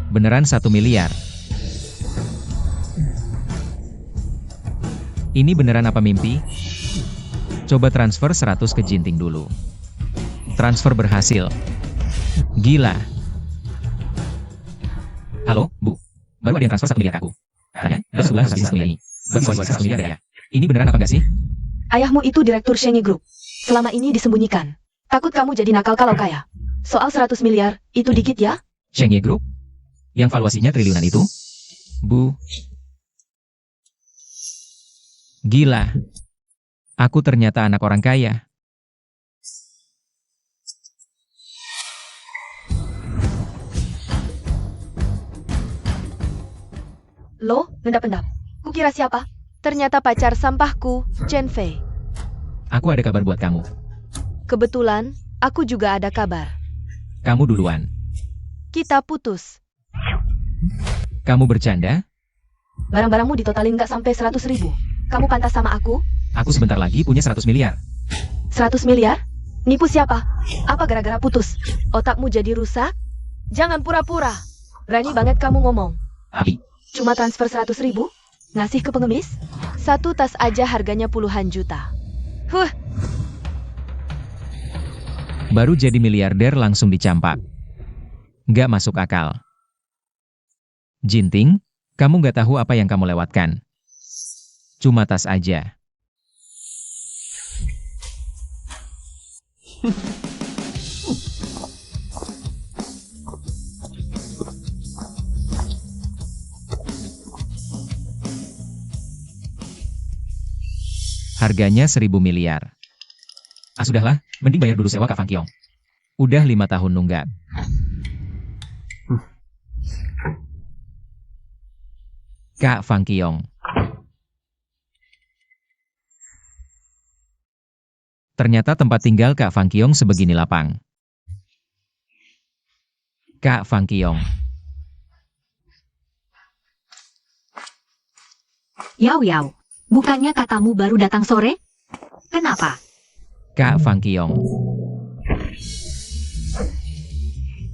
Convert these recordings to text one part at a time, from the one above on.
Beneran 1 miliar. Ini beneran apa mimpi? Coba transfer 100 ke Jinting dulu. Transfer berhasil. Gila. Halo, Bu. Baru ada yang transfer 1 miliar ke aku. Katanya, baru sebulan harus habis 1 miliar ini. Bagi warisan 1 miliar ya. Ini beneran apa enggak sih? Ayahmu itu direktur Shengi Group. Selama ini disembunyikan. Takut kamu jadi nakal kalau kaya. Soal 100 miliar, itu dikit ya? Shengi Group? Yang valuasinya triliunan itu? Bu. Gila. Aku ternyata anak orang kaya. Loh, endap-endap. Kukira siapa? Ternyata pacar sampahku, Chen Fei. Aku ada kabar buat kamu. Kebetulan, aku juga ada kabar. Kamu duluan. Kita putus. Kamu bercanda? Barang-barangmu ditotalin nggak sampai 100.000. Kamu pantas sama aku? Aku sebentar lagi punya 100 miliar. 100 miliar? Nipu siapa? Apa gara-gara putus? Otakmu jadi rusak? Jangan pura-pura. Berani banget kamu ngomong. Tapi, Cuma transfer 100.000? Ngasih ke pengemis? Satu tas aja harganya puluhan juta. baru jadi miliarder langsung dicampak. Nggak masuk akal. Jinting, kamu nggak tahu apa yang kamu lewatkan. Cuma tas aja. Harganya 1.000 miliar. Ah sudahlah, mending bayar dulu sewa Kak Fang Kiong. Udah 5 tahun nunggak. Kak Fang Kiong. Ternyata tempat tinggal Kak Fang Kiong sebegini lapang. Kak Fang Kiong. Yao Yao, bukannya katamu baru datang sore? Kenapa? Kak Fang Kiong.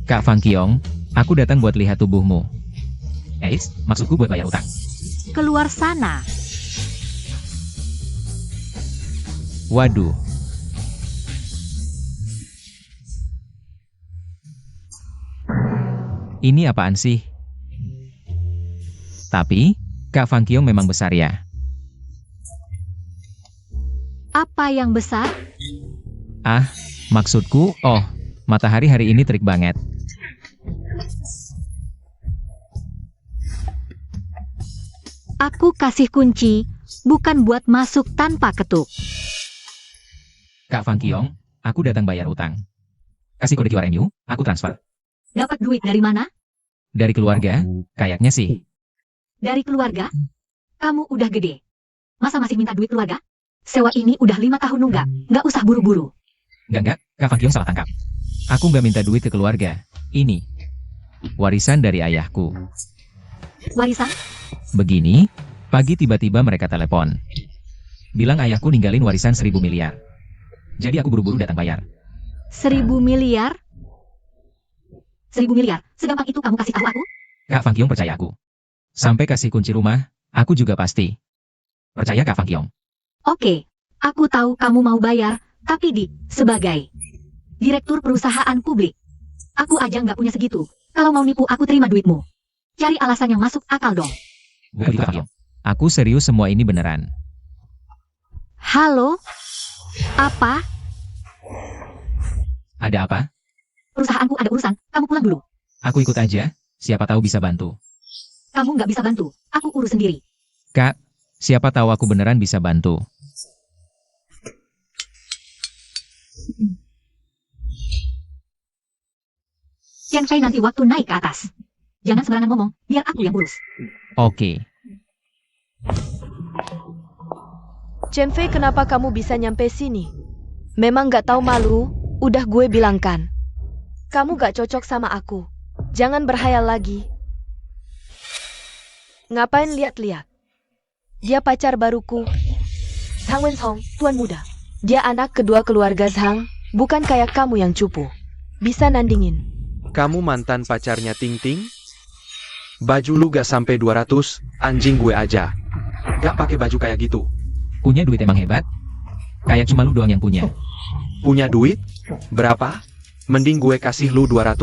Kak Fang Kiong, aku datang buat lihat tubuhmu. Maksudku buat bayar utang. Keluar sana. Waduh. Ini apaan sih? Tapi, Kak Fang Kiong memang besar ya. Apa yang besar? Ah, maksudku, matahari hari ini terik banget. Aku kasih kunci, bukan buat masuk tanpa ketuk. Kak Fang Kiong, aku datang bayar utang. Kasih kode QR MU, aku transfer. Dapat duit dari mana? Dari keluarga, kayaknya sih. Dari keluarga? Kamu udah gede. Masa masih minta duit keluarga? Sewa ini udah 5 tahun nunggak, nggak usah buru-buru. Enggak, Kak Fang Kiong salah tangkap. Aku nggak minta duit ke keluarga. Ini warisan dari ayahku. Warisan? Begini, pagi tiba-tiba mereka telepon. Bilang ayahku ninggalin warisan 1.000 miliar. Jadi aku buru-buru datang bayar. 1.000 miliar? 1.000 miliar? Segampang itu kamu kasih tahu aku? Kak Fang Kiong percaya aku. Sampai kasih kunci rumah, aku juga pasti. Percaya Kak Fang Kiong. Oke, aku tahu kamu mau bayar, tapi sebagai direktur perusahaan publik. Aku aja nggak punya segitu. Kalau mau nipu aku terima duitmu. Cari alasan yang masuk akal dong. Bukan itu Kak Fang Kiong. Aku serius semua ini beneran. Halo? Apa? Ada apa? Perusahaanku ada urusan, kamu pulang dulu. Aku ikut aja, siapa tahu bisa bantu. Kamu nggak bisa bantu, aku urus sendiri. Kak, siapa tahu aku beneran bisa bantu. Chen Fei nanti waktu naik ke atas. Jangan sembarangan ngomong, biar aku yang urus. Oke. Chen Fei, kenapa kamu bisa nyampe sini? Memang nggak tahu malu? Udah gue bilangkan. Kamu gak cocok sama aku. Jangan berhayal lagi. Ngapain lihat-lihat? Dia pacar baruku. Zhang Wensong, tuan muda. Dia anak kedua keluarga Zhang, bukan kayak kamu yang cupu. Bisa nandingin. Kamu mantan pacarnya Ting Ting? Baju lu gak sampai 200, anjing gue aja. Gak pakai baju kayak gitu. Punya duit emang hebat? Kayak cuma lu doang yang punya. Punya duit? Berapa? Mending gue kasih lu 200.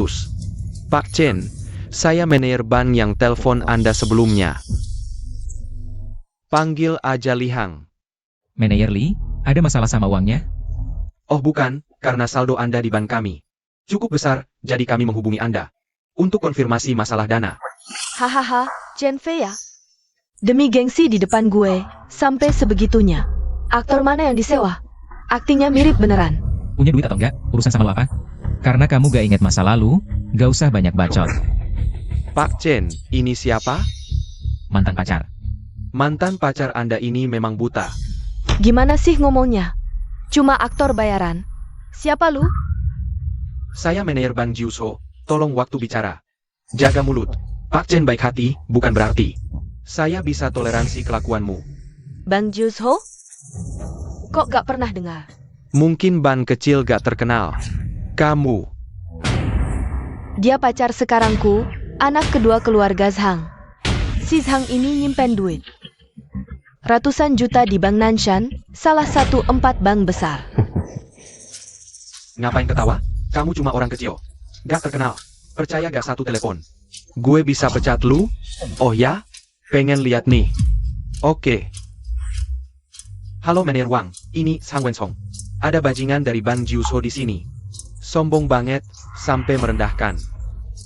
Pak Chen, saya manajer ban yang telepon Anda sebelumnya. Panggil aja Lihang. Manajer Lee, ada masalah sama uangnya? Oh bukan, karena saldo Anda di ban kami cukup besar, jadi kami menghubungi Anda untuk konfirmasi masalah dana. Hahaha, Chen Fei ya? Demi gengsi di depan gue, sampai sebegitunya. Aktor mana yang disewa? Aktingnya mirip beneran. Punya duit atau enggak? Urusan sama lu apa? Karena kamu gak ingat masa lalu, gak usah banyak bacot. Pak Chen, ini siapa? Mantan pacar. Mantan pacar Anda ini memang buta. Gimana sih ngomongnya? Cuma aktor bayaran. Siapa lu? Saya manajer Bang Jiuso, tolong waktu bicara. Jaga mulut. Pak Chen baik hati, bukan berarti saya bisa toleransi kelakuanmu. Bang Jusho? Kok gak pernah dengar? Mungkin ban kecil gak terkenal. Kamu. Dia pacar sekarangku, anak kedua keluarga Zhang. Si Zhang ini nyimpen duit ratusan juta di Bank Nanshan, salah satu 4 bank besar. Ngapain ketawa? Kamu cuma orang kecil. Gak terkenal. Percaya gak satu telepon? Gue bisa pecat lu? Oh ya? Pengen lihat nih. Oke. Halo manajer Wang, ini Sang Wensong. Ada bajingan dari Bang Jiuso di sini. Sombong banget, sampai merendahkan.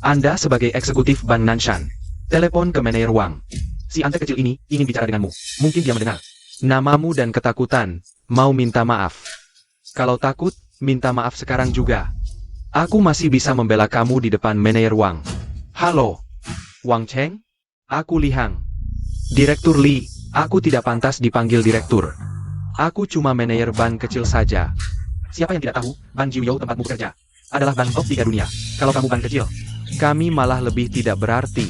Anda sebagai eksekutif Bank Nanshan, telepon ke manajer Wang. Si ante kecil ini ingin bicara denganmu. Mungkin dia mendengar namamu dan ketakutan, mau minta maaf. Kalau takut, minta maaf sekarang juga. Aku masih bisa membela kamu di depan manajer Wang. Halo, Wang Cheng? Aku Lihang. Direktur Li, aku tidak pantas dipanggil direktur. Aku cuma manajer ban kecil saja. Siapa yang tidak tahu, Ban Jiuyo tempatmu bekerja adalah ban top 3 dunia. Kalau kamu ban kecil, kami malah lebih tidak berarti.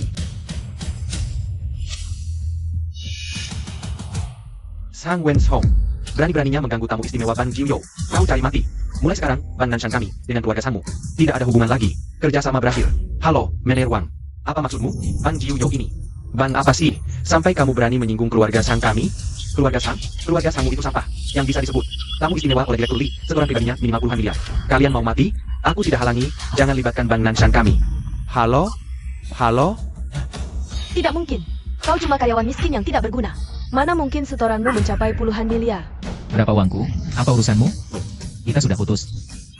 Sang Wensong, berani-beraninya mengganggu tamu istimewa Ban Jiuyo. Kau cari mati. Mulai sekarang, Ban Nanshan kami dengan keluarga Sangmu tidak ada hubungan lagi. Kerjasama berakhir. Halo, manajer Wang. Apa maksudmu, Ban Jiuyo ini? Ban apa sih? Sampai kamu berani menyinggung keluarga Sang kami? Keluarga Sang? Keluarga Sangmu itu sampah yang bisa disebut tamu istimewa oleh direktur Li. Seorang pribadinya minimal puluhan miliar. Kalian mau mati? Aku tidak halangi. Jangan libatkan Ban Nanshan kami. Halo? Halo? Tidak mungkin. Kau cuma karyawan miskin yang tidak berguna. Mana mungkin setoranmu mencapai puluhan miliar? Berapa uangku? Apa urusanmu? Kita sudah putus.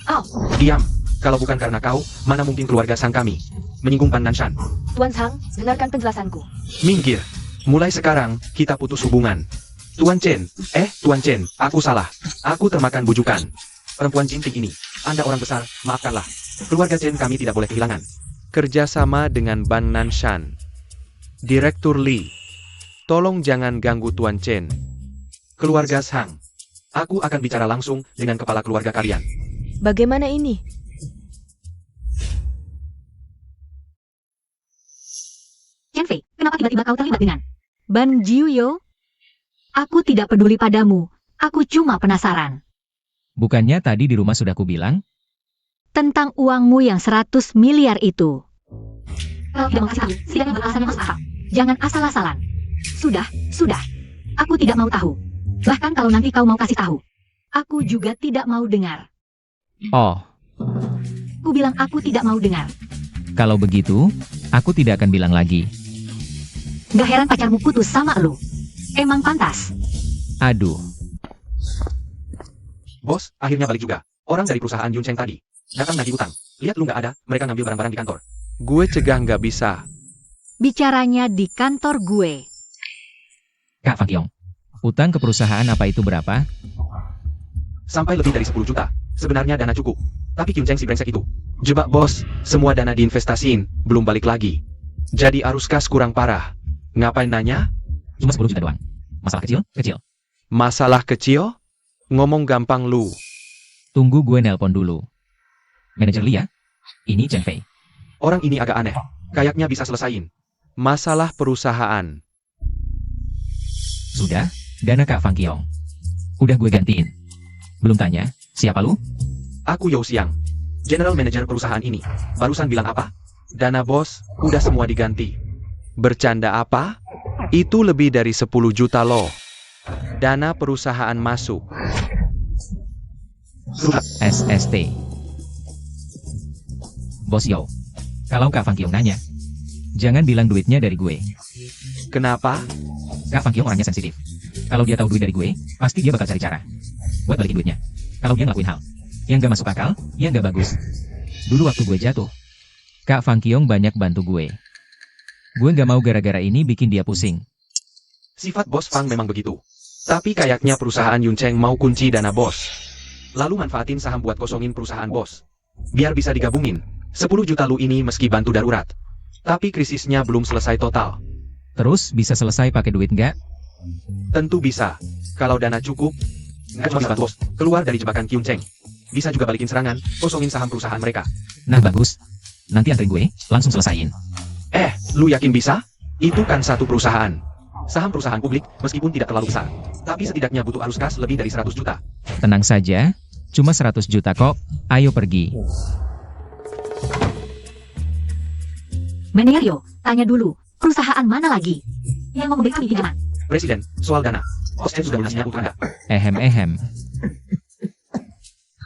Oh, Diam. Kalau bukan karena kau, mana mungkin keluarga Sang kami menyinggung Ban Nanshan. Tuan Zhang, dengarkan penjelasanku. Minggir. Mulai sekarang, kita putus hubungan. Tuan Chen, Tuan Chen, aku salah. Aku termakan bujukan perempuan jintik ini. Anda orang besar, maafkanlah. Keluarga Chen kami tidak boleh kehilangan kerjasama dengan Ban Nanshan. Direktur Li, tolong jangan ganggu Tuan Chen. Keluarga Sang, aku akan bicara langsung dengan kepala keluarga kalian. Bagaimana ini? Chen Fei, kenapa tiba-tiba kau terlibat dengan Ban Jiuyo? Aku tidak peduli padamu. Aku cuma penasaran. Bukannya tadi di rumah sudah kubilang? Tentang uangmu yang 100 miliar itu. Kalau tidak mau kasih tahu, setidaknya beralasannya masuk akal. Jangan asal-asalan. Sudah. Aku tidak mau tahu. Bahkan kalau nanti kau mau kasih tahu, aku juga tidak mau dengar. Oh, Ku bilang aku tidak mau dengar. kalau begitu, aku tidak akan bilang lagi. Gak heran pacarmu putus sama lu. Emang pantas. Aduh, Bos, akhirnya balik juga. Orang dari perusahaan Yun Cheng tadi datang nagih utang. Lihat lu nggak ada, mereka ngambil barang-barang di kantor. Gue cegah nggak bisa. Bicaranya di kantor gue. Kak Fang Kyong. Utang ke perusahaan apa itu berapa? Sampai lebih dari 10 juta. Sebenarnya dana cukup. Tapi Yun Cheng si brengsek itu jebak bos, semua dana diinvestasiin, belum balik lagi. Jadi arus kas kurang parah. Ngapain nanya? Cuma 10 juta doang. Masalah kecil? Kecil. Masalah kecil? Ngomong gampang lu. Tunggu gue nelpon dulu. Manajer Lia? Ini Chen Fei. Orang ini agak aneh. Kayaknya bisa selesain masalah perusahaan. Sudah, dana Kak Fang Kyong. Udah gue gantiin. Belum tanya, siapa lu? Aku Yao Xiang, General Manager perusahaan ini. Barusan bilang apa? Dana bos, udah semua diganti. Bercanda apa? Itu lebih dari 10 juta loh. Dana perusahaan masuk. SST. Bos Yo, kalau Kak Fang Kiong nanya, jangan bilang duitnya dari gue. Kenapa? Kak Fang Kiong orangnya sensitif. Kalau dia tahu duit dari gue, pasti dia bakal cari cara buat balikin duitnya. Kalau dia ngelakuin hal yang gak masuk akal, yang gak bagus. Dulu waktu gue jatuh, Kak Fang Kiong banyak bantu gue. Gue gak mau gara-gara ini bikin dia pusing. Sifat bos Fang memang begitu. Tapi kayaknya perusahaan Yuncheng mau kunci dana bos. Lalu manfaatin saham buat kosongin perusahaan bos. Biar bisa digabungin. 10 juta lu ini meski bantu darurat. Tapi krisisnya belum selesai total. Terus bisa selesai pakai duit nggak? Tentu bisa. Kalau dana cukup, nggak cuma bantu bos keluar dari jebakan Yuncheng. Bisa juga balikin serangan, kosongin saham perusahaan mereka. Nah bagus. Nanti anterin gue, langsung selesaiin. Lu yakin bisa? Itu kan satu perusahaan. Saham perusahaan publik, meskipun tidak terlalu besar. Tapi setidaknya butuh arus kas lebih dari 100 juta. Tenang saja, cuma 100 juta kok, ayo pergi. Manajer Yo, tanya dulu, perusahaan mana lagi yang mau memberi kami pinjaman? Presiden, soal dana. Bos Chen sudah lunasinya utang Anda. Ehem.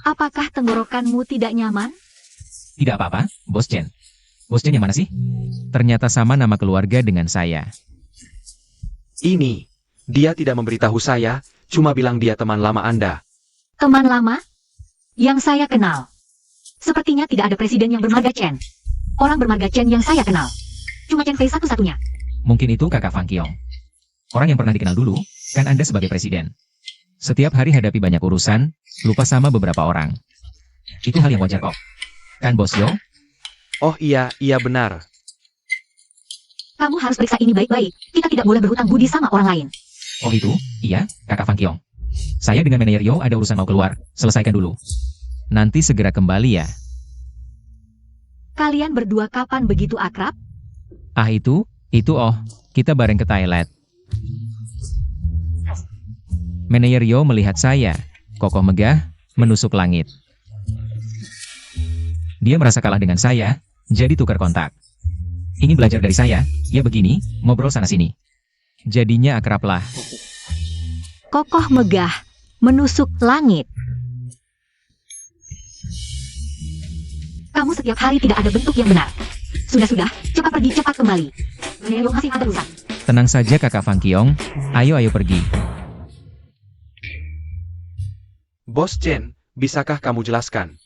Apakah tenggorokanmu tidak nyaman? Tidak apa-apa, Bos Chen. Bos Chen yang mana sih? Ternyata sama nama keluarga dengan saya. Ini, dia tidak memberitahu saya, cuma bilang dia teman lama Anda. Teman lama? Yang saya kenal. Sepertinya tidak ada presiden yang bermarga Chen. Orang bermarga Chen yang saya kenal. Cuma Chen Fei satu-satunya. Mungkin itu kakak Fang Kiong. Orang yang pernah dikenal dulu, kan Anda sebagai presiden. Setiap hari hadapi banyak urusan, lupa sama beberapa orang. Itu hal yang wajar kok. Kan Bos Yo? Oh iya benar. Kamu harus periksa ini baik-baik. Kita tidak boleh berhutang budi sama orang lain. Oh itu? Iya, kakak Fang Kiong. Saya dengan manajer Yo ada urusan mau keluar, selesaikan dulu. Nanti segera kembali ya. Kalian berdua kapan begitu akrab? Ah itu oh, kita bareng ke toilet. Manajer Yo melihat saya, kokoh megah, menusuk langit. Dia merasa kalah dengan saya, jadi tukar kontak. Ingin belajar dari saya, ya begini, ngobrol sana-sini. Jadinya akrablah. Kokoh megah, menusuk langit. Kamu setiap hari tidak ada bentuk yang benar. Sudah, cepat pergi, cepat kembali. Manajer Yo masih ada urusan. Tenang saja kakak Fang Kiong, ayo pergi. Bos Chen, bisakah kamu jelaskan?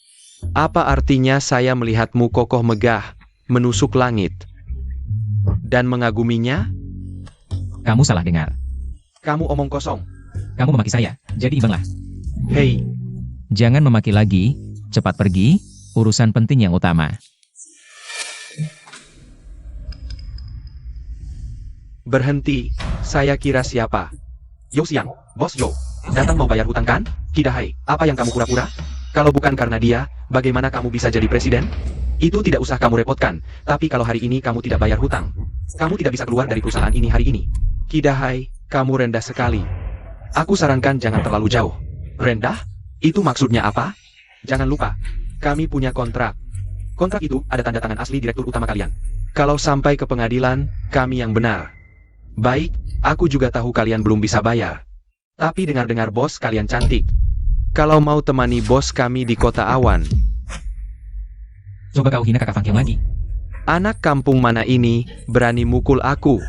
Apa artinya saya melihatmu kokoh megah, menusuk langit, dan mengaguminya? Kamu salah dengar. Kamu omong kosong. Kamu memaki saya, jadi imbanglah. Hei, Jangan memaki lagi, cepat pergi, urusan penting yang utama. berhenti, saya kira siapa? Yo Siang, Bos Yo, datang mau bayar hutang kan? Kidahai, apa yang kamu pura-pura? Kalau bukan karena dia, bagaimana kamu bisa jadi presiden? Itu tidak usah kamu repotkan, tapi kalau hari ini kamu tidak bayar hutang, kamu tidak bisa keluar dari perusahaan ini hari ini. Kidahai, kamu rendah sekali. Aku sarankan jangan terlalu jauh. Rendah? Itu maksudnya apa? Jangan lupa, kami punya kontrak. Kontrak itu ada tanda tangan asli direktur utama kalian. Kalau sampai ke pengadilan, kami yang benar. Baik, aku juga tahu kalian belum bisa bayar. Tapi dengar-dengar bos kalian cantik. Kalau mau temani bos kami di kota awan. Coba kau hina kakak Fang Kiong lagi. Anak kampung mana ini berani mukul aku?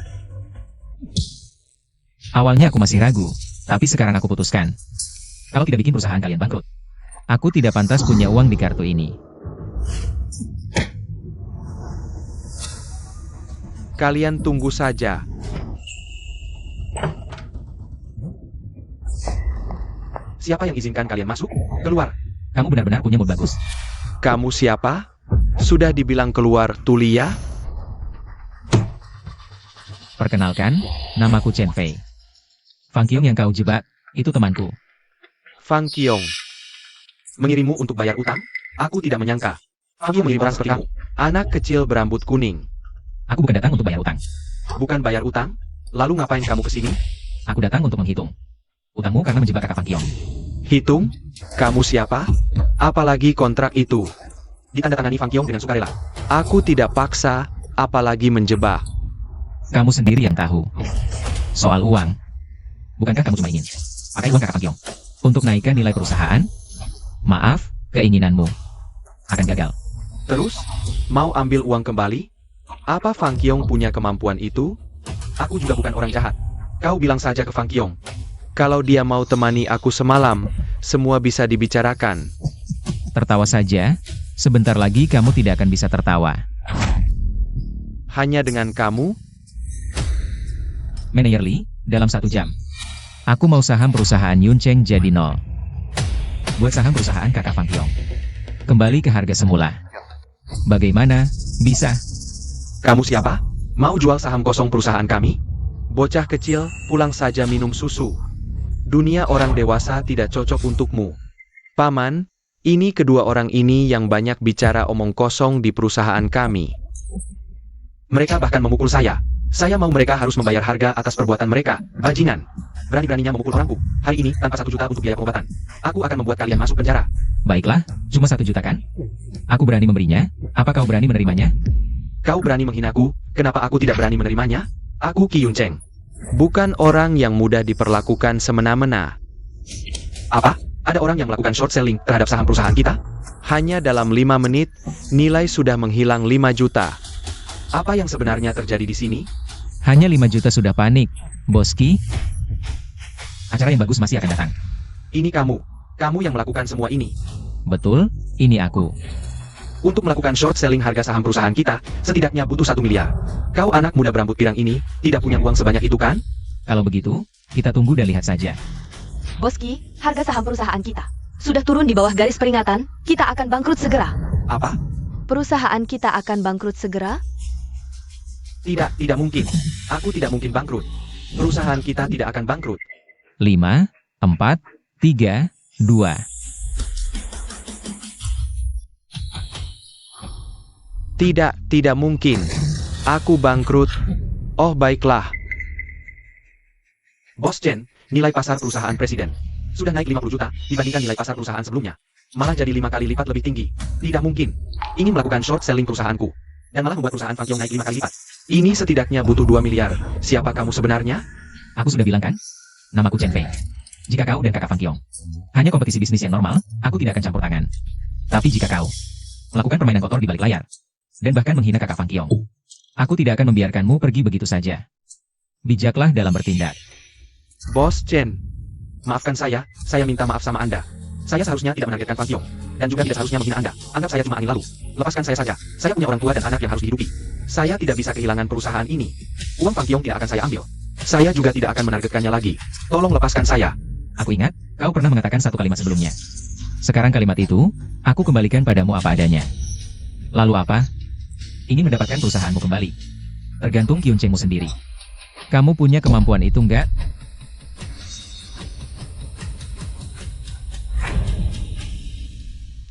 Awalnya aku masih ragu, tapi sekarang aku putuskan. Kalau tidak bikin perusahaan kalian bangkrut, aku tidak pantas punya uang di kartu ini. Kalian tunggu saja. Siapa yang izinkan kalian masuk? Keluar. Kamu benar-benar punya mood bagus. Kamu siapa? Sudah dibilang keluar, Tulia? Perkenalkan, namaku Chen Fei. Fang Kiong yang kau jebak, itu temanku. Fang Kiong. Mengirimmu untuk bayar utang? Aku tidak menyangka. Fang Kiong mengirim orang seperti kamu. Anak kecil berambut kuning. Aku bukan datang untuk bayar utang. Bukan bayar utang? Lalu ngapain kamu kesini? Aku datang untuk menghitung utangmu karena menjebak kakak Fang Kiong. Hitung? Kamu siapa? Apalagi kontrak itu ditandatangani Fang Kiong dengan sukarela. Aku tidak paksa, apalagi menjebak. Kamu sendiri yang tahu. Soal uang, bukankah kamu cuma ingin pakai uang kakak Fang Kiong untuk naikkan nilai perusahaan? Maaf, keinginanmu akan gagal. Terus, mau ambil uang kembali? Apa Fang Kiong punya kemampuan itu? Aku juga bukan orang jahat. Kau bilang saja ke Fang Kiong. Kalau dia mau temani aku semalam, semua bisa dibicarakan. Tertawa saja, sebentar lagi kamu tidak akan bisa tertawa. Hanya dengan kamu? Manajer Lee, dalam 1 jam. Aku mau saham perusahaan Yun Cheng jadi 0. Buat saham perusahaan kakak Fang Kiong kembali ke harga semula. Bagaimana? Bisa? Kamu siapa? Mau jual saham kosong perusahaan kami? Bocah kecil, pulang saja minum susu. Dunia orang dewasa tidak cocok untukmu. Paman, ini kedua orang ini yang banyak bicara omong kosong di perusahaan kami. Mereka bahkan memukul saya. Saya mau mereka harus membayar harga atas perbuatan mereka. Bajingan. Berani-beraninya memukul orangku. Hari ini tanpa 1 juta untuk biaya pengobatan. Aku akan membuat kalian masuk penjara. Baiklah, cuma 1 juta kan? Aku berani memberinya. Apa kau berani menerimanya? Kau berani menghinaku, kenapa aku tidak berani menerimanya? Aku Qi Yun Cheng. Bukan orang yang mudah diperlakukan semena-mena. Apa? Ada orang yang melakukan short selling terhadap saham perusahaan kita? Hanya dalam 5 menit, nilai sudah menghilang 5 juta. Apa yang sebenarnya terjadi di sini? Hanya 5 juta sudah panik, Bos Qi. Acara yang bagus masih akan datang. Ini kamu. Kamu yang melakukan semua ini. Betul, ini aku. Untuk melakukan short selling harga saham perusahaan kita, setidaknya butuh 1 miliar. Kau anak muda berambut pirang ini, tidak punya uang sebanyak itu kan? Kalau begitu, kita tunggu dan lihat saja. Bos Qi, harga saham perusahaan kita sudah turun di bawah garis peringatan. Kita akan bangkrut segera. Apa? Perusahaan kita akan bangkrut segera? Tidak mungkin. Aku tidak mungkin bangkrut. Perusahaan kita tidak akan bangkrut. 5, 4, 3, 2. Tidak mungkin. Aku bangkrut. Oh baiklah. Bos Chen, nilai pasar perusahaan presiden sudah naik 50 juta dibandingkan nilai pasar perusahaan sebelumnya. Malah jadi 5 kali lipat lebih tinggi. Tidak mungkin. Ingin melakukan short selling perusahaanku. Dan malah membuat perusahaan Fang Kiong naik 5 kali lipat. Ini setidaknya butuh 2 miliar. Siapa kamu sebenarnya? Aku sudah bilang kan? Namaku Chen Fei. Jika kau dan kakak Fang Kiong hanya kompetisi bisnis yang normal, aku tidak akan campur tangan. Tapi jika kau melakukan permainan kotor di balik layar, dan bahkan menghina kakak Fang Kiong, aku tidak akan membiarkanmu pergi begitu saja. Bijaklah dalam bertindak. Bos Chen, maafkan saya minta maaf sama Anda. Saya seharusnya tidak menargetkan Fang Kiong, dan juga tidak seharusnya menghina Anda. Anggap saya cuma angin lalu. Lepaskan saya saja. Saya punya orang tua dan anak yang harus dihidupi. Saya tidak bisa kehilangan perusahaan ini. Uang Fang Kiong tidak akan saya ambil. Saya juga tidak akan menargetkannya lagi. Tolong lepaskan saya. Aku ingat, kau pernah mengatakan 1 kalimat sebelumnya. Sekarang kalimat itu, aku kembalikan padamu apa adanya. Lalu apa? Ingin mendapatkan perusahaanmu kembali. Tergantung Qi Yun Chengmu sendiri. Kamu punya kemampuan itu enggak?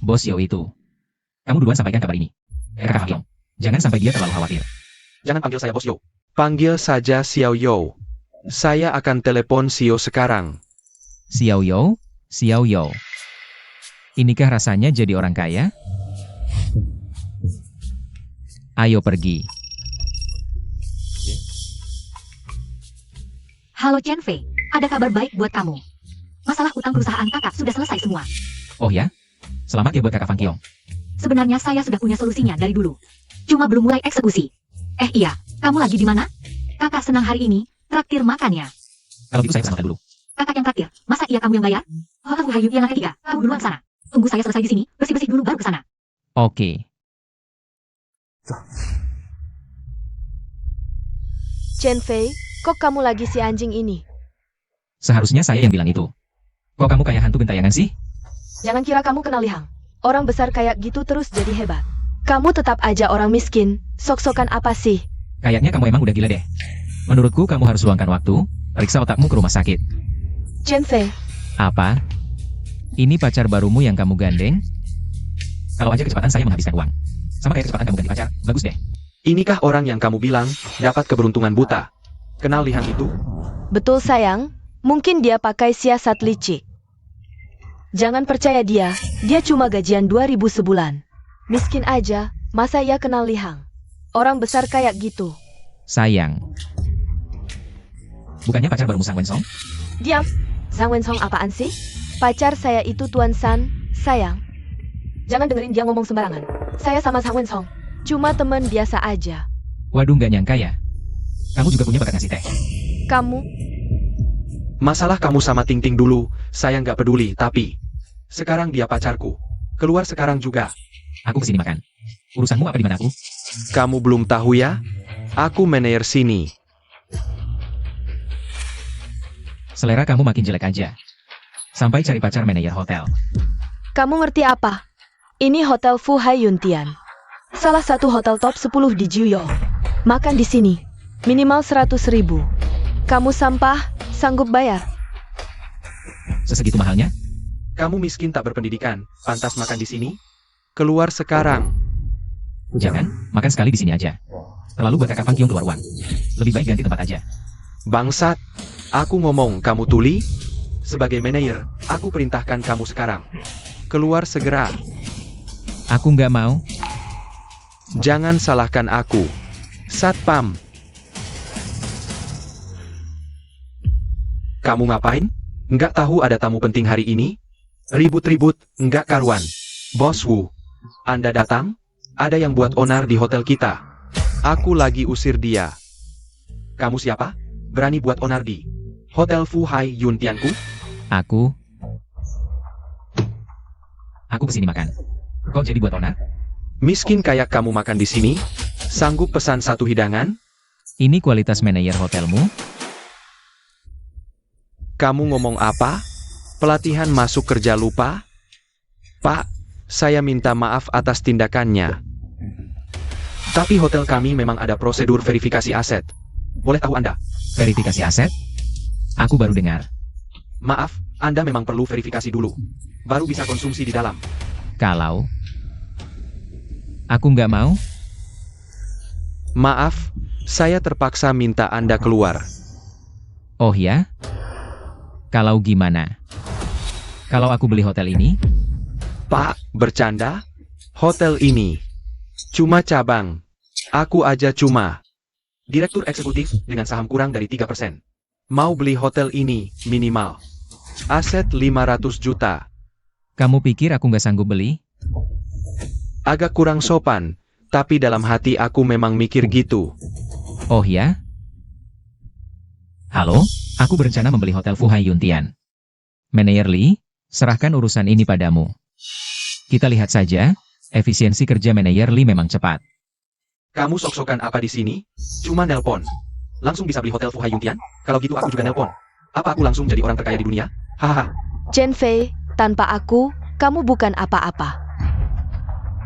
Bos Yao itu. Kamu duluan sampaikan kabar ini. Kakak Fang Kiong. Jangan sampai dia terlalu khawatir. Jangan panggil saya Bos Yo. Panggil saja Xiao Yo. Saya akan telepon Xiao sekarang. Xiao Yo. Inikah rasanya jadi orang kaya? Ayo pergi. Halo Chen Fei, ada kabar baik buat kamu. Masalah utang perusahaan kakak sudah selesai semua. Oh ya? Selamat ya buat kakak Fang Kiong. Sebenarnya saya sudah punya solusinya dari dulu. Cuma belum mulai eksekusi. Iya, kamu lagi di mana? Kakak senang hari ini, traktir makannya. Kalau gitu saya pesan makan dulu. Kakak yang traktir, masa iya kamu yang bayar? Oh, Hayu yang ketiga, kamu duluan sana. Tunggu saya selesai di sini, bersih-bersih dulu baru ke sana. Oke. Chen Fei, kok kamu lagi si anjing ini? Seharusnya saya yang bilang itu. Kok kamu kayak hantu gentayangan sih? Jangan kira kamu kenal Lihang. Orang besar kayak gitu terus jadi hebat. Kamu tetap aja orang miskin. Sok-sokan apa sih? Kayaknya kamu emang udah gila deh. Menurutku kamu harus luangkan waktu, periksa otakmu ke rumah sakit. Chen Fei, Apa? Ini pacar barumu yang kamu gandeng? Kalau aja kecepatan saya menghabiskan uang. Sama kayak kecepatan kamu ganti pacar, bagus deh. Inikah orang yang kamu bilang dapat keberuntungan buta? Kenal Lihang itu? betul sayang. Mungkin dia pakai siasat licik. Jangan percaya dia cuma gajian 2.000 sebulan. Miskin aja, masa ia kenal Lihang? Orang besar kayak gitu. sayang. Bukannya pacar barumu Sang Wensong? Diam. Zhang Wensong apaan sih? Pacar saya itu Tuan San, sayang. Jangan dengerin dia ngomong sembarangan. Saya sama Zhang Wensong cuma teman biasa aja. Waduh, nggak nyangka ya. Kamu juga punya bakat ngasih teh. Kamu? Masalah kamu sama Ting Ting dulu, saya nggak peduli, tapi sekarang dia pacarku. Keluar sekarang juga. Aku kesini makan. Urusanmu apa di mana aku? Kamu belum tahu ya? Aku manajer sini. Selera kamu makin jelek aja. Sampai cari pacar manajer hotel. Kamu ngerti apa? Ini Hotel Fu Hai Yuntian. Salah satu hotel top 10 di Jiuyou. Makan di sini. Minimal 100.000. Kamu sampah, sanggup bayar? Sesegitu mahalnya? Kamu miskin tak berpendidikan, pantas makan di sini? Keluar sekarang. Jangan, makan sekali di sini aja. Terlalu buat Kakak Fangkiong keluar uang. Lebih baik ganti tempat aja. Bangsat, aku ngomong kamu tuli? Sebagai manajer, aku perintahkan kamu sekarang. Keluar segera. Aku nggak mau. Jangan salahkan aku. Satpam. Kamu ngapain? Nggak tahu ada tamu penting hari ini? Ribut-ribut, nggak karuan. Bos Wu, Anda datang? Ada yang buat onar di hotel kita. Aku lagi usir dia. Kamu siapa? Berani buat onar di Hotel Fu Hai Yuntianku? Aku kesini makan. Kok jadi buat onar? Miskin kayak kamu makan di sini? Sanggup pesan satu hidangan? Ini kualitas manajer hotelmu? Kamu ngomong apa? Pelatihan masuk kerja lupa? Pak, saya minta maaf atas tindakannya. Tapi hotel kami memang ada prosedur verifikasi aset. Boleh tahu Anda? Verifikasi aset? Aku baru dengar. Maaf, Anda memang perlu verifikasi dulu. Baru bisa konsumsi di dalam. Kalau aku nggak mau, Maaf, saya terpaksa minta Anda keluar. oh ya? Kalau gimana? Kalau aku beli hotel ini? Pak, bercanda? Hotel ini cuma cabang. Aku aja cuma direktur eksekutif dengan saham kurang dari 3%. Mau beli hotel ini, minimal aset 500 juta. Kamu pikir aku nggak sanggup beli? Agak kurang sopan, tapi dalam hati aku memang mikir gitu. Oh ya? Halo, aku berencana membeli hotel Fu Hai Yuntian. Manajer Lee, serahkan urusan ini padamu. Kita lihat saja, efisiensi kerja manajer Lee memang cepat. Kamu sok-sokan apa di sini? Cuma nelpon. Langsung bisa beli hotel Fu Hai Yuntian? Kalau gitu aku juga nelpon. Apa aku langsung jadi orang terkaya di dunia? Hahaha. Chen Fei, tanpa aku, kamu bukan apa-apa.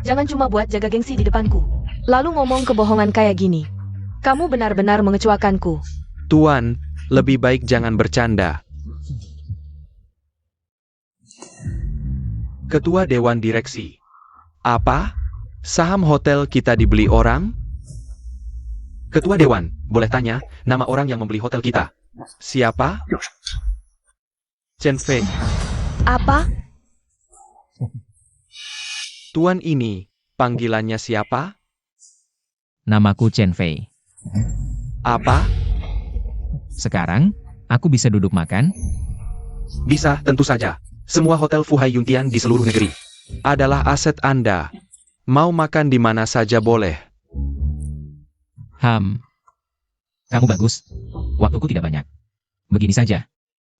Jangan cuma buat jaga gengsi di depanku. Lalu ngomong kebohongan kayak gini. Kamu benar-benar mengecewakanku. Tuan, lebih baik jangan bercanda. Ketua Dewan Direksi. Apa? Saham hotel kita dibeli orang? Ketua Dewan, boleh tanya, nama orang yang membeli hotel kita? Siapa? Chen Fei. Apa? Tuan ini, panggilannya siapa? Namaku Chen Fei. Apa? Sekarang, aku bisa duduk makan? Bisa, tentu saja. Semua hotel Fu Hai Yuntian di seluruh negeri adalah aset Anda. Mau makan di mana saja boleh. Kamu bagus. Waktuku tidak banyak. Begini saja.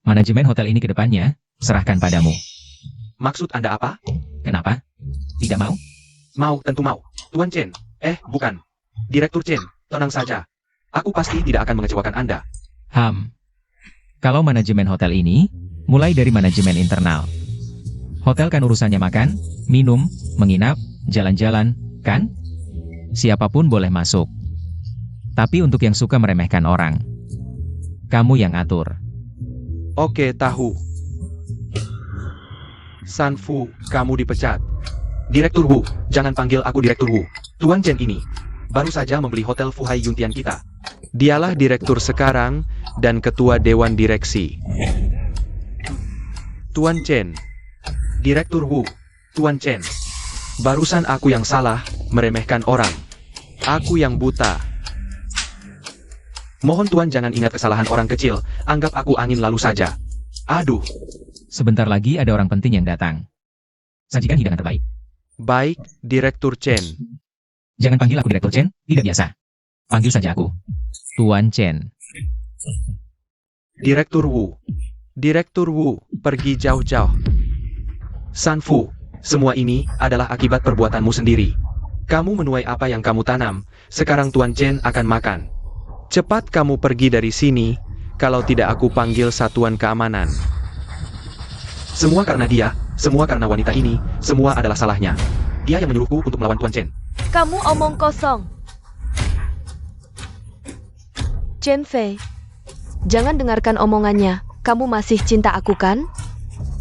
Manajemen hotel ini ke depannya, serahkan padamu. Maksud Anda apa? Kenapa? Tidak mau? Mau, tentu mau. Tuan Chen. Bukan. Direktur Chen, tenang saja. Aku pasti tidak akan mengecewakan Anda. Kalau manajemen hotel ini, mulai dari manajemen internal. Hotel kan urusannya makan, minum, menginap, jalan-jalan, kan? Siapapun boleh masuk. Tapi untuk yang suka meremehkan orang, kamu yang atur. Oke, tahu. Sanfu, kamu dipecat. Direktur Wu, jangan panggil aku Direktur Wu. Tuan Chen ini baru saja membeli hotel Fu Hai Yuntian kita. Dialah direktur sekarang dan ketua dewan direksi. Tuan Chen. Direktur Wu. Tuan Chen. Barusan aku yang salah, meremehkan orang. Aku yang buta. Mohon Tuan jangan ingat kesalahan orang kecil, anggap aku angin lalu saja. Aduh, Sebentar lagi ada orang penting yang datang. Sajikan hidangan terbaik. baik, Direktur Chen. Jangan panggil aku Direktur Chen, tidak biasa. Panggil saja aku Tuan Chen. Direktur Wu. Direktur Wu, pergi jauh-jauh. San Fu, semua ini adalah akibat perbuatanmu sendiri. Kamu menuai apa yang kamu tanam, sekarang Tuan Chen akan makan. Cepat kamu pergi dari sini, kalau tidak aku panggil satuan keamanan. Semua karena dia, semua karena wanita ini, semua adalah salahnya. Dia yang menyuruhku untuk melawan Tuan Chen. Kamu omong kosong. Chen Fei, jangan dengarkan omongannya. Kamu masih cinta aku kan?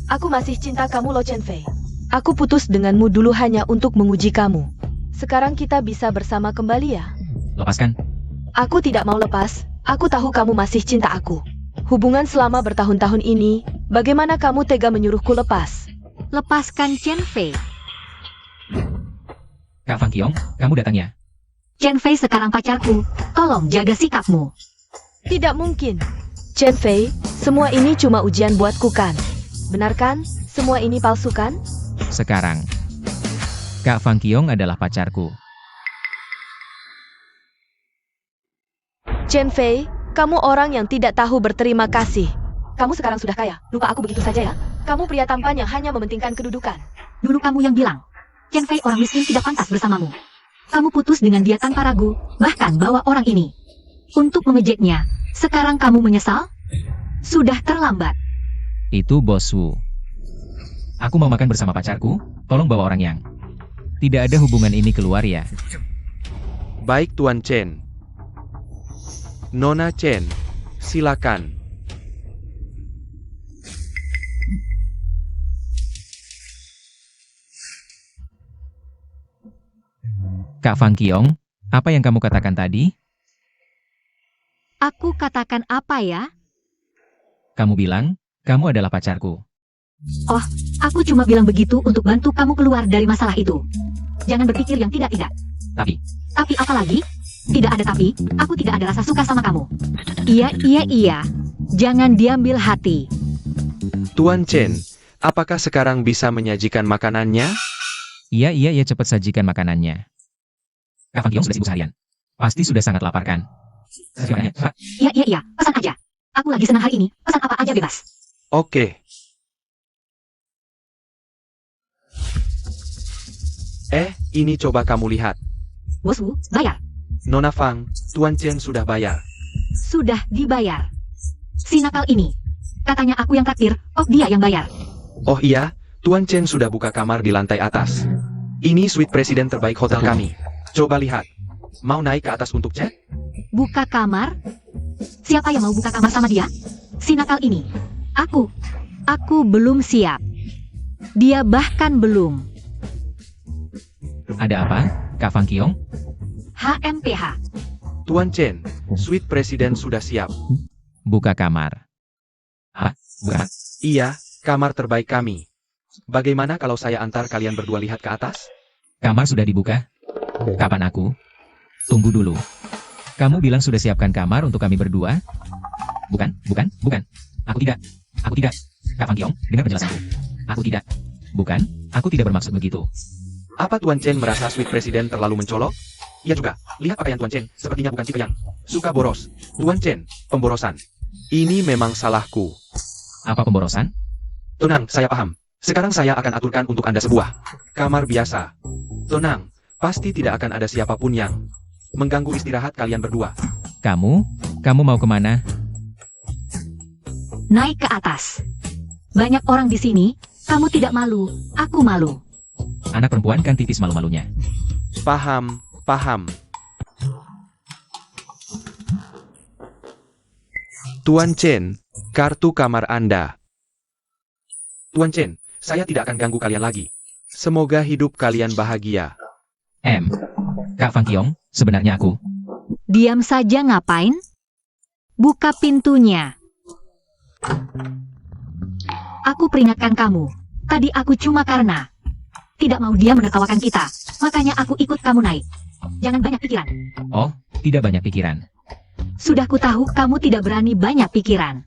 Aku masih cinta kamu loh Chen Fei. Aku putus denganmu dulu hanya untuk menguji kamu. Sekarang kita bisa bersama kembali ya? Lepaskan. Aku tidak mau lepas. Aku tahu kamu masih cinta aku. Hubungan selama bertahun-tahun ini, bagaimana kamu tega menyuruhku lepas? Lepaskan Chen Fei. Kak Fang Qiong, kamu datang ya? Chen Fei sekarang pacarku. Tolong jaga sikapmu. Tidak mungkin. Chen Fei, semua ini cuma ujian buatku kan? Benar kan? Semua ini palsu kan? Sekarang, Kak Fang Qiong adalah pacarku. Chen Fei, kamu orang yang tidak tahu berterima kasih. Kamu sekarang sudah kaya, lupa aku begitu saja ya? Kamu pria tampan yang hanya mementingkan kedudukan. Dulu kamu yang bilang, Chen Fei orang miskin tidak pantas bersamamu. Kamu putus dengan dia tanpa ragu, bahkan bawa orang ini. Untuk mengejeknya, sekarang kamu menyesal? Sudah terlambat. Itu Bos Wu. Aku mau makan bersama pacarku, tolong bawa orang yang. Tidak ada hubungan ini keluar ya. Baik Tuan Chen. Nona Chen, silakan. Kak Fang Qiong, apa yang kamu katakan tadi? Aku katakan apa ya? Kamu bilang, kamu adalah pacarku. Oh, aku cuma bilang begitu untuk bantu kamu keluar dari masalah itu. Jangan berpikir yang tidak-tidak. Tapi, Tapi apa lagi? Tidak ada tapi, aku tidak ada rasa suka sama kamu. Iya. Jangan diambil hati. Tuan Chen, apakah sekarang bisa menyajikan makanannya? iya, cepat sajikan makanannya. Kak Fang Qiong sudah sibuk seharian. Pasti sudah sangat lapar kan? Sajikannya, Pak. Iya, pesan aja. Aku lagi senang hari ini, pesan apa aja bebas. Oke. Ini coba kamu lihat. Bos Wu, bayar. Nona Fang, Tuan Chen sudah bayar. Sudah dibayar. Si nakal ini. Katanya aku yang traktir, oh dia yang bayar. Oh iya, Tuan Chen sudah buka kamar di lantai atas. Ini suite presiden terbaik hotel kami. Coba lihat. Mau naik ke atas untuk cek? Buka kamar? Siapa yang mau buka kamar sama dia? Si nakal ini. Aku belum siap. Dia bahkan belum. Ada apa, Kak Fang Qiong? HMPH. Tuan Chen, suite presiden sudah siap. Buka kamar. Hah? Buka? Iya, kamar terbaik kami. Bagaimana kalau saya antar kalian berdua lihat ke atas? Kamar sudah dibuka? Kapan aku? Tunggu dulu. Kamu bilang sudah siapkan kamar untuk kami berdua? Bukan. Aku tidak. Kak Fang Qiong, dengar penjelasanku. Aku tidak. Bukan, aku tidak bermaksud begitu. Apa Tuan Chen merasa suite presiden terlalu mencolok? Iya juga, lihat pakaian Tuan Chen, sepertinya bukan tipe yang suka boros. Tuan Chen, pemborosan. Ini memang salahku. Apa pemborosan? Tenang, saya paham. Sekarang saya akan aturkan untuk Anda sebuah kamar biasa. Tenang, pasti tidak akan ada siapapun yang mengganggu istirahat kalian berdua. Kamu mau kemana? Naik ke atas. Banyak orang di sini, kamu tidak malu, aku malu. Anak perempuan kan tipis malu-malunya. Paham. Tuan Chen, kartu kamar Anda. Tuan Chen, saya tidak akan ganggu kalian lagi. Semoga hidup kalian bahagia. Kak Fang Qiong, sebenarnya aku. Diam saja ngapain? Buka pintunya. Aku peringatkan kamu. Tadi aku cuma karena tidak mau dia menertawakan kita. Makanya aku ikut kamu naik. Jangan banyak pikiran. Oh, tidak banyak pikiran. Sudah kutahu kamu tidak berani banyak pikiran.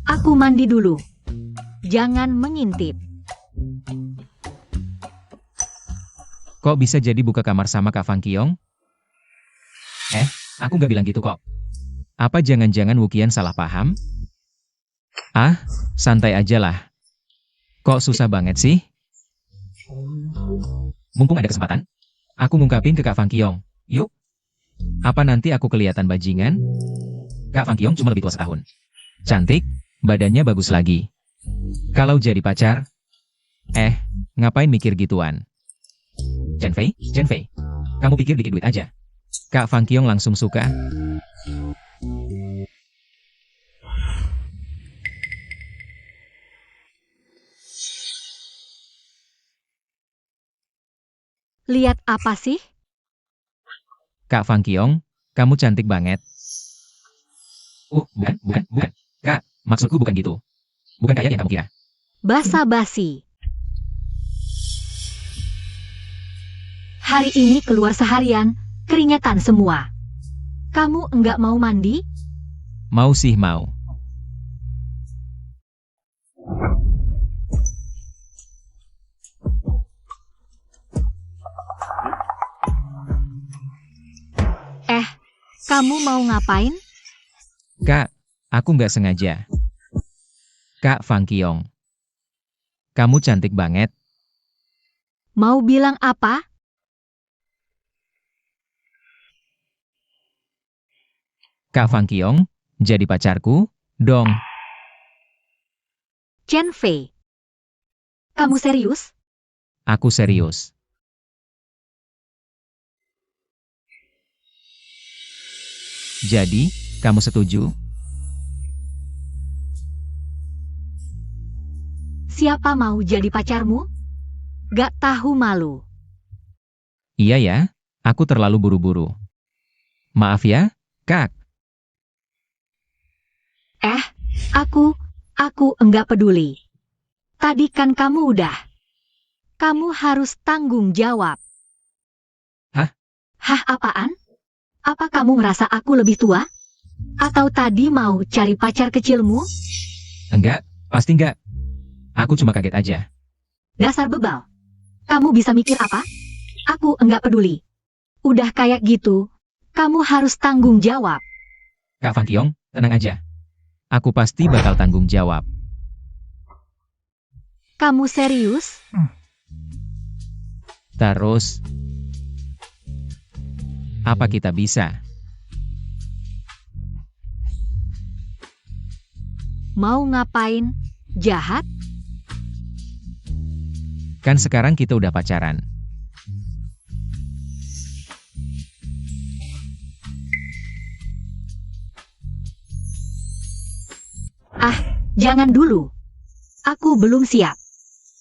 Aku mandi dulu. Jangan mengintip. Kok bisa jadi buka kamar sama Kak Fang Kiong? Aku nggak bilang gitu kok. Apa jangan-jangan Wukian salah paham? Ah, santai aja lah. Kok susah banget sih? Mumpung ada kesempatan, aku ngungkapin ke Kak Fang Kiong. Yuk. Apa nanti aku kelihatan bajingan? Kak Fang Kiong cuma lebih tua setahun. Cantik, badannya bagus lagi. Kalau jadi pacar, ngapain mikir gituan? Chen Fei, kamu pikir dikit duit aja. Kak Fang Kiong langsung suka. Lihat apa sih? Kak Fang Kiong, kamu cantik banget. Bukan. Kak, maksudku bukan gitu. Bukan kayak yang kamu kira. Basa-basi. Hari ini keluar seharian, keringetan semua. Kamu enggak mau mandi? Mau sih mau. Kamu mau ngapain? Kak, aku nggak sengaja. Kak Fang Kiong, kamu cantik banget. Mau bilang apa? Kak Fang Kiong, jadi pacarku, dong. Chen Fei. Kamu serius? Aku serius. Jadi, kamu setuju? Siapa mau jadi pacarmu? Gak tahu malu. Iya ya, aku terlalu buru-buru. Maaf ya, Kak. Aku enggak peduli. Tadi kan kamu udah. Kamu harus tanggung jawab. Hah? Hah apaan? Apa kamu merasa aku lebih tua? Atau tadi mau cari pacar kecilmu? Enggak, pasti enggak. Aku cuma kaget aja. Dasar bebal. Kamu bisa mikir apa? Aku enggak peduli. Udah kayak gitu, kamu harus tanggung jawab. Kak Fang Kiong, tenang aja. Aku pasti bakal tanggung jawab. Kamu serius? Terus, apa kita bisa? Mau ngapain? Jahat? Kan sekarang kita udah pacaran. Jangan dulu. Aku belum siap.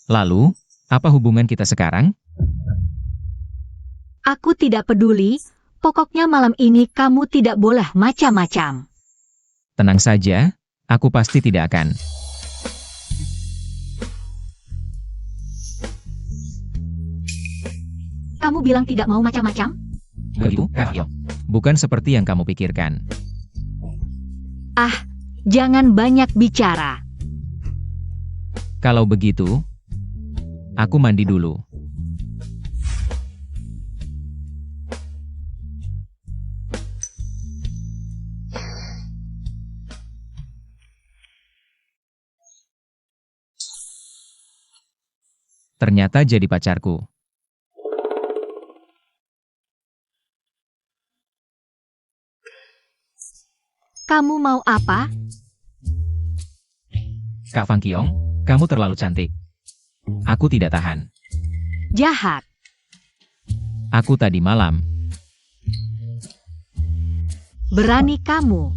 Lalu, apa hubungan kita sekarang? Aku tidak peduli. Pokoknya malam ini kamu tidak boleh macam-macam. Tenang saja, aku pasti tidak akan. Kamu bilang tidak mau macam-macam? Begitu, Kak Fang. Bukan seperti yang kamu pikirkan. Jangan banyak bicara. Kalau begitu, aku mandi dulu. Ternyata jadi pacarku. Kamu mau apa? Kak Fang Kiong, kamu terlalu cantik. Aku tidak tahan. Jahat. Aku tadi malam. Berani kamu.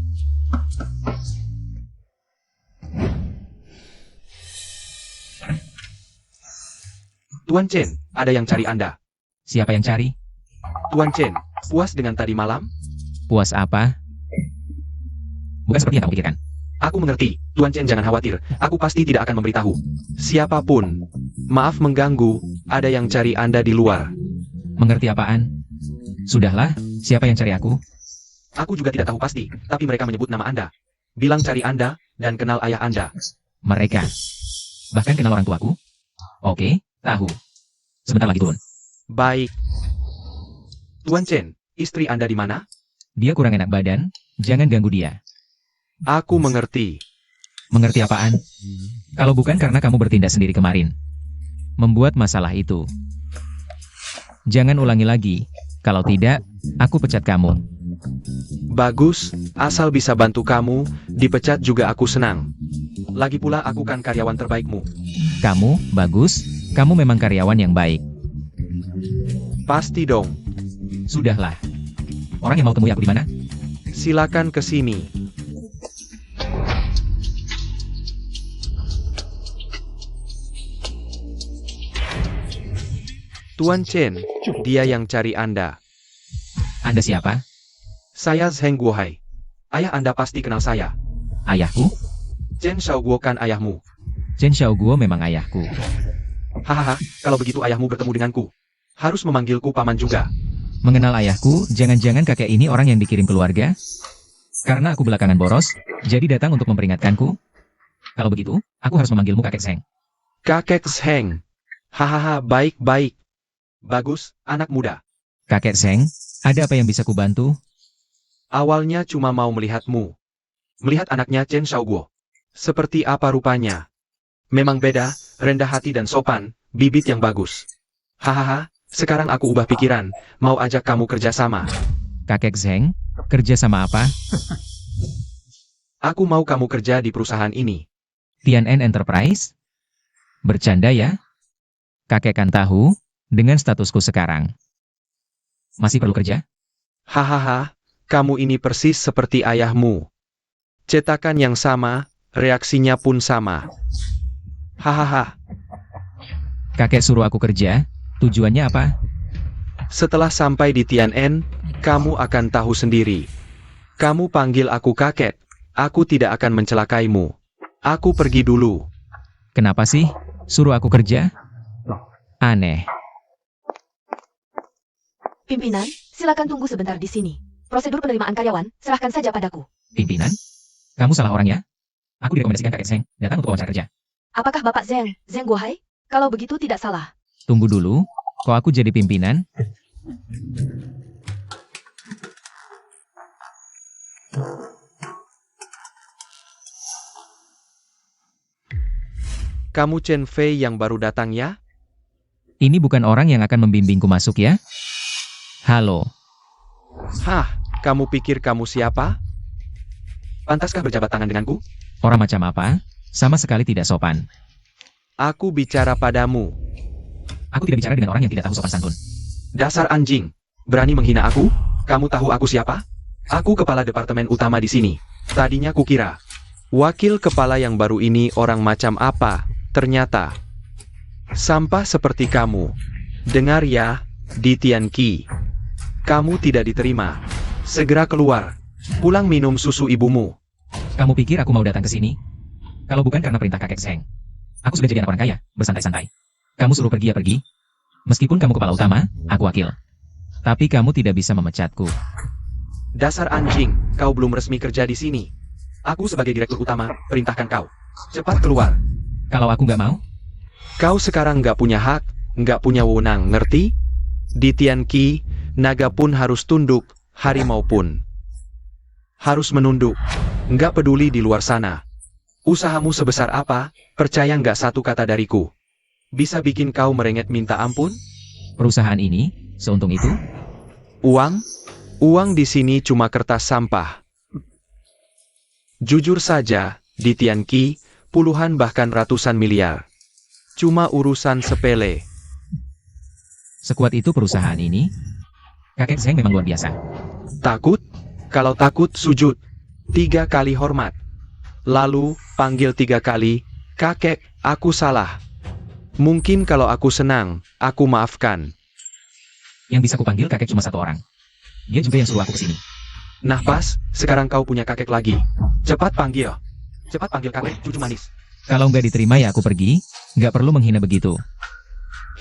Tuan Chen, ada yang cari Anda. Siapa yang cari? Tuan Chen, puas dengan tadi malam? Puas apa? Bukan seperti yang kamu pikirkan. Aku mengerti. Tuan Chen jangan khawatir. Aku pasti tidak akan memberitahu. Siapapun. Maaf mengganggu. Ada yang cari Anda di luar. Mengerti apaan? Sudahlah, siapa yang cari aku? Aku juga tidak tahu pasti, tapi mereka menyebut nama Anda. Bilang cari Anda, dan kenal ayah Anda. Mereka. Bahkan kenal orang tuaku? Oke, tahu. Sebentar lagi, Tuan. Baik. Tuan Chen, istri Anda di mana? Dia kurang enak badan, jangan ganggu dia. Aku mengerti. Mengerti apaan? Kalau bukan karena kamu bertindak sendiri kemarin. Membuat masalah itu. Jangan ulangi lagi. Kalau tidak, aku pecat kamu. Bagus, asal bisa bantu kamu, dipecat juga aku senang. Lagi pula aku kan karyawan terbaikmu. Kamu, bagus. Kamu memang karyawan yang baik. Pasti dong. Sudahlah. Orang yang mau temui aku di mana? Silakan ke sini. Tuan Chen, dia yang cari Anda. Anda siapa? Saya Zheng Guohai. Ayah Anda pasti kenal saya. Ayahku? Chen Xiaoguo kan ayahmu. Chen Xiaoguo memang ayahku. Hahaha, kalau begitu ayahmu bertemu denganku. Harus memanggilku paman juga. Mengenal ayahku, jangan-jangan kakek ini orang yang dikirim keluarga? Karena aku belakangan boros, jadi datang untuk memperingatkanku. Kalau begitu, aku harus memanggilmu kakek Zheng. Kakek Zheng. Hahaha, baik-baik. Bagus, anak muda. Kakek Zheng, ada apa yang bisa kubantu? Awalnya cuma mau melihatmu. Melihat anaknya Chen Xiaoguo. Seperti apa rupanya? Memang beda, rendah hati dan sopan, bibit yang bagus. Hahaha, sekarang aku ubah pikiran, mau ajak kamu kerja sama. Kakek Zheng, kerja sama apa? Aku mau kamu kerja di perusahaan ini. Tian'an Enterprise? Bercanda ya? Kakek kan tahu, dengan statusku sekarang. Masih perlu kerja? Hahaha, kamu ini persis seperti ayahmu. Cetakan yang sama, reaksinya pun sama. Hahaha, Kakek suruh aku kerja, tujuannya apa? setelah sampai di Tian'an, kamu akan tahu sendiri. Kamu panggil aku kakek, aku tidak akan mencelakaimu. Aku pergi dulu. Kenapa sih? Suruh aku kerja? Aneh. Pimpinan, silakan tunggu sebentar di sini. Prosedur penerimaan karyawan, serahkan saja padaku. Pimpinan? Kamu salah orang ya? Aku direkomendasikan kakek Zheng, datang untuk wawancara kerja. Apakah Bapak Zheng Guohai? Kalau begitu tidak salah. Tunggu dulu, kok aku jadi pimpinan? Kamu Chen Fei yang baru datang ya? Ini bukan orang yang akan membimbingku masuk ya? Halo, Hah, kamu pikir kamu siapa? Pantaskah berjabat tangan denganku? orang macam apa? Sama sekali tidak sopan. Aku bicara padamu. Aku tidak bicara dengan orang yang tidak tahu sopan santun. Dasar anjing. Berani menghina aku? Kamu tahu aku siapa? Aku kepala departemen utama di sini. Tadinya kukira. Wakil kepala yang baru ini orang macam apa? Ternyata. Sampah seperti kamu. Dengar ya, di Tianqi. Kamu tidak diterima. Segera keluar. Pulang minum susu ibumu. Kamu pikir aku mau datang ke sini? Kalau bukan karena perintah kakek Zheng. Aku sudah jadi anak orang kaya, bersantai-santai. Kamu suruh pergi ya pergi. Meskipun kamu kepala utama, aku wakil. Tapi kamu tidak bisa memecatku. Dasar anjing, kau belum resmi kerja di sini. Aku sebagai direktur utama, perintahkan kau. Cepat keluar. Kalau aku nggak mau, Kau sekarang nggak punya hak, nggak punya wewenang, ngerti? Di Tianqi, naga pun harus tunduk, harimau pun harus menunduk. Nggak peduli di luar sana. Usahamu sebesar apa, percaya nggak satu kata dariku bisa bikin kau merengek minta ampun? perusahaan ini, seuntung itu, Uang? Uang di sini cuma kertas sampah. Jujur saja, di Tianqi, puluhan bahkan ratusan miliar. Cuma urusan sepele. sekuat itu perusahaan ini. Kakek Zheng memang luar biasa. Takut? Kalau takut, sujud. 3 kali hormat. Lalu, panggil 3 kali, kakek, aku salah. Mungkin kalau aku senang, aku maafkan. Yang bisa kupanggil kakek cuma satu orang. Dia juga yang suruh aku ke sini. Nah pas, sekarang kau punya kakek lagi. Cepat panggil. Cepat panggil kakek, cucu manis. Kalau nggak diterima ya aku pergi, nggak perlu menghina begitu.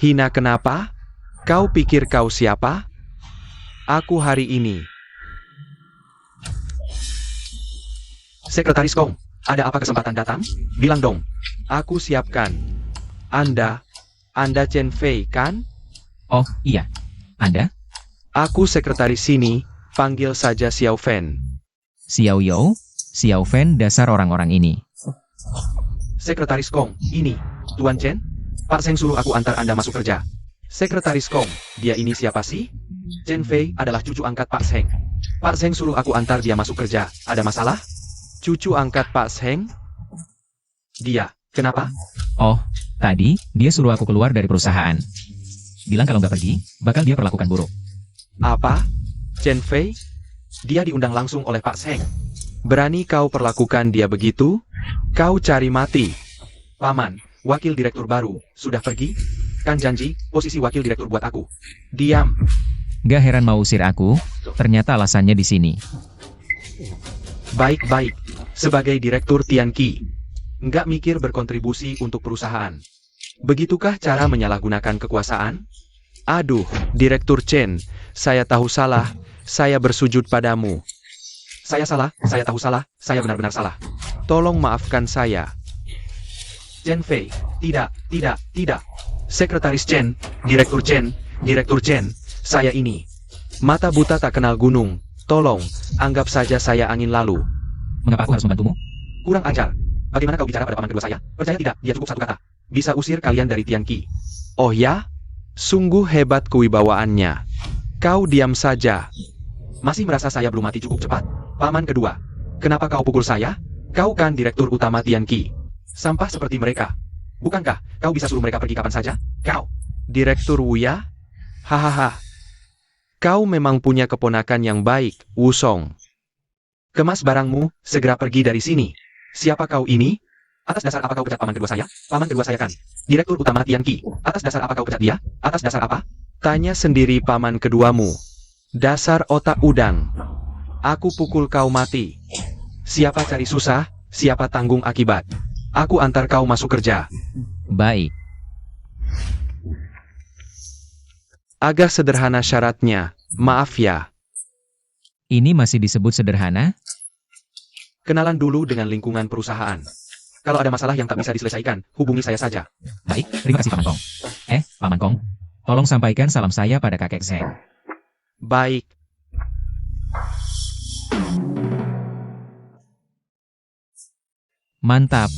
Hina kenapa? Kau pikir kau siapa? Aku hari ini. Sekretaris Kong, ada apa kesempatan datang? Bilang dong. Aku siapkan. Anda Chen Fei kan? Oh, iya. Anda? Aku sekretaris sini, panggil saja Xiao Fen. Xiao You? Xiao Fen dasar orang-orang ini. Sekretaris Kong, ini, Tuan Chen? Pak Seng suruh aku antar Anda masuk kerja. Sekretaris Kong, dia ini siapa sih? Chen Fei adalah cucu angkat Pak Seng. Pak Seng suruh aku antar dia masuk kerja. Ada masalah? Cucu angkat Pak Seng? Dia, kenapa? Oh, tadi, dia suruh aku keluar dari perusahaan. Bilang kalau nggak pergi, bakal dia perlakukan buruk. Apa? Chen Fei? Dia diundang langsung oleh Pak Seng. Berani kau perlakukan dia begitu? Kau cari mati. Paman, wakil direktur baru, sudah pergi? Kan janji, posisi wakil direktur buat aku. Diam. Gak heran mau usir aku, ternyata alasannya di sini. Baik-baik. Sebagai direktur Tianqi, nggak mikir berkontribusi untuk perusahaan. Begitukah cara menyalahgunakan kekuasaan? Aduh, Direktur Chen, saya tahu salah, saya bersujud padamu. Saya salah, saya tahu salah, saya benar-benar salah. Tolong maafkan saya. Chen Fei, tidak. Sekretaris Chen, Direktur Chen, saya ini. Mata buta tak kenal gunung, tolong, anggap saja saya angin lalu. Mengapa aku harus membantumu? Kurang ajar. Bagaimana kau bicara pada paman kedua saya? Percaya tidak, dia cukup satu kata. Bisa usir kalian dari Tianqi. Oh ya? Sungguh hebat kewibawaannya. Kau diam saja. Masih merasa saya belum mati cukup cepat? Paman kedua, kenapa kau pukul saya? Kau kan direktur utama Tianqi. Sampah seperti mereka. Bukankah kau bisa suruh mereka pergi kapan saja? Kau, Direktur Wuya? Hahaha. Kau memang punya keponakan yang baik, Wusong. Kemas barangmu, segera pergi dari sini. Siapa kau ini? Atas dasar apa kau pecat paman kedua saya? Paman kedua saya kan direktur utama Tianqi. Atas dasar apa kau pecat dia? Atas dasar apa? Tanya sendiri paman keduamu. Dasar otak udang. Aku pukul kau mati. Siapa cari susah, siapa tanggung akibat. Aku antar kau masuk kerja. Baik. Agak sederhana syaratnya. Maaf ya. Ini masih disebut sederhana? Kenalan dulu dengan lingkungan perusahaan. Kalau ada masalah yang tak bisa diselesaikan, hubungi saya saja. Baik, terima kasih Paman Kong. Paman Kong, tolong sampaikan salam saya pada kakek Zeng. Baik. Mantap.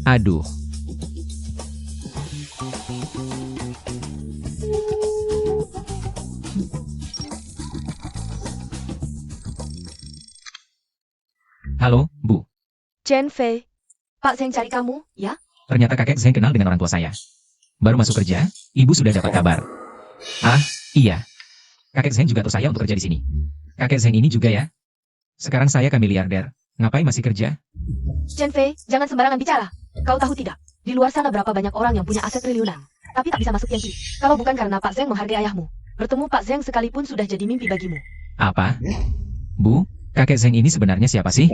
Aduh. Halo, Bu. Chen Fei, Pak Zeng cari kamu, ya? Ternyata kakek Zeng kenal dengan orang tua saya. Baru masuk kerja, ibu sudah dapat kabar. Ah, iya. Kakek Zeng juga tahu saya untuk kerja di sini. Kakek Zeng ini juga ya. Sekarang saya kan miliarder. Ngapain masih kerja? Chen Fei, jangan sembarangan bicara. Kau tahu tidak, di luar sana berapa banyak orang yang punya aset triliunan, tapi tak bisa masuk Tianqi. Kalau bukan karena Pak Zeng menghargai ayahmu, bertemu Pak Zeng sekalipun sudah jadi mimpi bagimu. Apa? Bu, kakek Zeng ini sebenarnya siapa sih?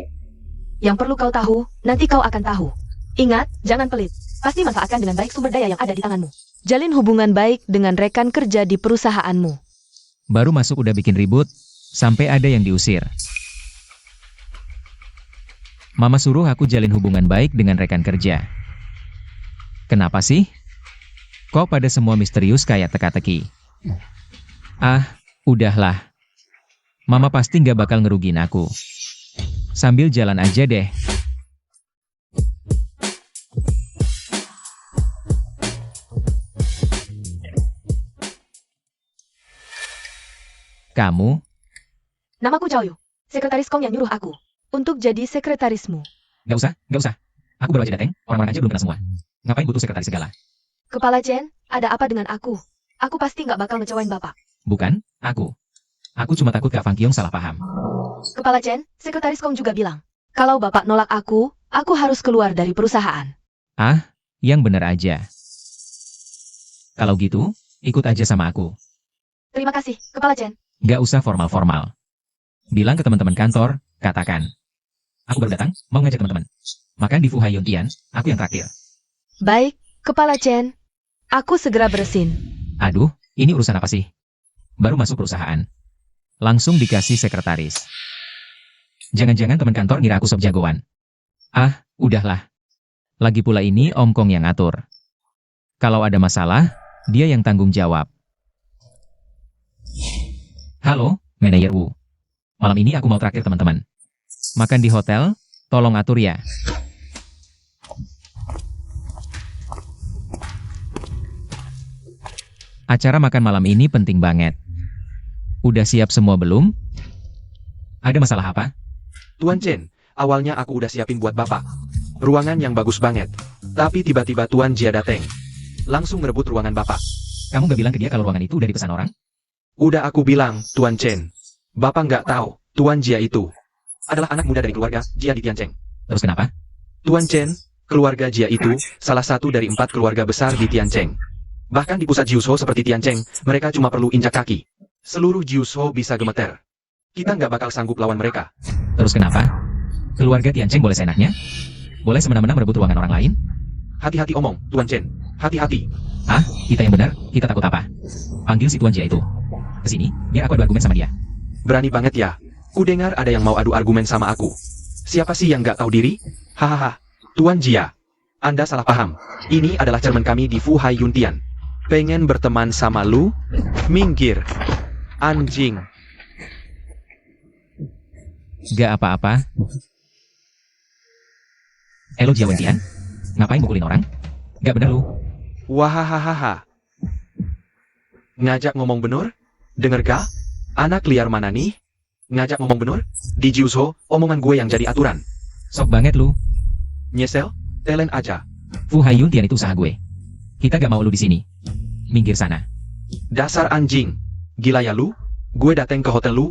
Yang perlu kau tahu, nanti kau akan tahu. Ingat, jangan pelit. Pasti manfaatkan dengan baik sumber daya yang ada di tanganmu. Jalin hubungan baik dengan rekan kerja di perusahaanmu. Baru masuk udah bikin ribut, sampai ada yang diusir. Mama suruh aku jalin hubungan baik dengan rekan kerja. Kenapa sih? Kok pada semua misterius kayak teka-teki? Ah, udahlah. Mama pasti nggak bakal ngerugin aku. Sambil jalan aja deh. Kamu? Namaku Zhao Yu, sekretaris Kong yang nyuruh aku untuk jadi sekretarismu. Nggak usah. Aku baru aja dateng, orang-orang aja belum kenal semua. Ngapain butuh sekretaris segala? Kepala Chen, ada apa dengan aku? Aku pasti nggak bakal ngecewain Bapak. Bukan, aku. Aku cuma takut Kak Fang Qiong salah paham. Kepala Chen, sekretaris Kong juga bilang, kalau Bapak nolak aku harus keluar dari perusahaan. Ah, yang bener aja. Kalau gitu, ikut aja sama aku. Terima kasih, Kepala Chen. Nggak usah formal-formal. Bilang ke teman-teman kantor, katakan. Aku baru datang, mau ngajak teman-teman. Makan di Fu Hai Yun Tian, aku yang traktir. Baik, Kepala Chen. Aku segera bersin. Aduh, ini urusan apa sih? Baru masuk perusahaan. Langsung dikasih sekretaris. Jangan-jangan teman kantor ngira aku sob jagoan. Ah, udahlah. Lagi pula ini Om Kong yang ngatur. Kalau ada masalah, dia yang tanggung jawab. Halo, manajer Wu. Malam ini aku mau traktir teman-teman. Makan di hotel, tolong atur ya. Acara makan malam ini penting banget. Udah siap semua belum? Ada masalah apa? Tuan Chen, awalnya aku udah siapin buat Bapak. Ruangan yang bagus banget. Tapi tiba-tiba Tuan Jia dateng. Langsung merebut ruangan Bapak. Kamu gak bilang ke dia kalau ruangan itu udah dipesan orang? Udah aku bilang, Tuan Chen. Bapak nggak tahu, Tuan Jia itu adalah anak muda dari keluarga Jia di Tiancheng. Terus kenapa? Tuan Chen, keluarga Jia itu salah satu dari 4 keluarga besar di Tiancheng. Bahkan di pusat Jiuzhou seperti Tiancheng, mereka cuma perlu injak kaki. Seluruh Jiuzhou bisa gemeter. Kita nggak bakal sanggup lawan mereka. Terus kenapa? Keluarga Tiancheng boleh seenaknya? Boleh semena-mena merebut ruangan orang lain? Hati-hati omong, Tuan Chen. Hati-hati. Ah, kita yang benar, kita takut apa? Panggil si Tuan Jia itu. Kesini, biar aku adu argumen sama dia. Berani banget ya. Ku dengar ada yang mau adu argumen sama aku. Siapa sih yang nggak tahu diri? Hahaha. Tuan Jia. Anda salah paham. Ini adalah cermin kami di Fu Hai Yuntian. Pengen berteman sama lu? Minggir. Anjing. Gak apa-apa. Elo Jia Wentian? Ngapain mukulin orang? Gak bener lu. Wahahaha. Ngajak ngomong bener? Denger gak? Anak liar mana nih? Ngajak ngomong bener? Di Jiuzhou, omongan gue yang jadi aturan. Sok banget lu. Nyesel? Telen aja. Fu Hai Yuntian itu usaha gue. Kita gak mau lu di sini. Minggir sana. Dasar anjing. Gila ya lu? Gue dateng ke hotel lu.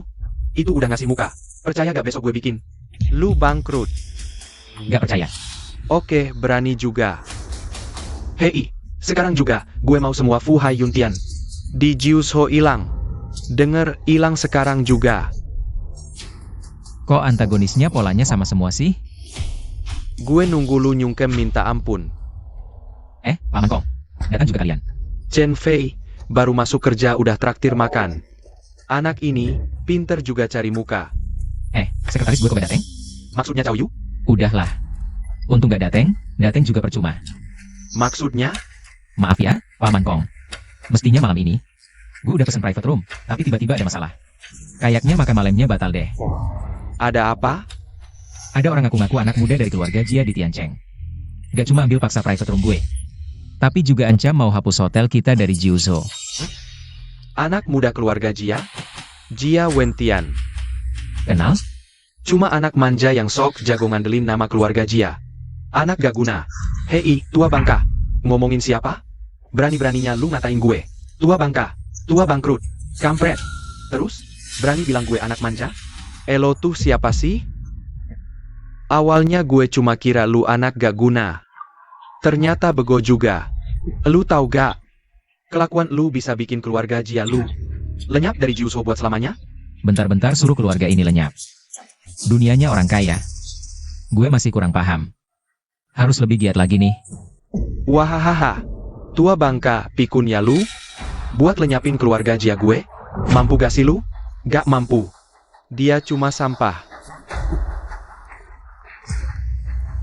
Itu udah ngasih muka. Percaya gak besok gue bikin? Lu bangkrut. Gak percaya. Oke, berani juga. Hei, sekarang juga gue mau semua Fu Hai Yuntian. Di Jiuzhou ilang. Denger ilang sekarang juga. Kok antagonisnya polanya sama semua sih? Gue nunggu lu nyungkem minta ampun. Paman Kong. Datang juga kalian. Chen Fei, baru masuk kerja udah traktir makan. Anak ini, pinter juga cari muka. Sekretaris gue kok gak dateng? Maksudnya Cao Yu? Udahlah. Untung gak dateng juga percuma. Maksudnya? Maaf ya, Paman Kong. Mestinya malam ini, gue udah pesen private room, tapi tiba-tiba ada masalah. Kayaknya makan malamnya batal deh. Ada apa? Ada orang ngaku-ngaku anak muda dari keluarga Jia di Tiancheng. Gak cuma ambil paksa private room gue, tapi juga ancam mau hapus hotel kita dari Jiuzhou. Anak muda keluarga Jia? Jia Wentian. Kenal? Cuma anak manja yang sok jago ngandelin nama keluarga Jia. Anak gak guna. Hei, tua bangka. Ngomongin siapa? Berani-beraninya lu ngatain gue. Tua bangka. Tua bangkrut. Kampret. Terus? Berani bilang gue anak manja? Elo tuh siapa sih? Awalnya gue cuma kira lu anak gak guna. Ternyata bego juga. Lu tahu gak? Kelakuan lu bisa bikin keluarga Jia lu lenyap dari Jiuzhou buat selamanya? Bentar-bentar suruh keluarga ini lenyap. Dunianya orang kaya. Gue masih kurang paham. Harus lebih giat lagi nih. Wahahaha. Tua bangka pikun ya lu? Buat lenyapin keluarga Jia gue? Mampu gak sih lu? Gak mampu. Dia cuma sampah.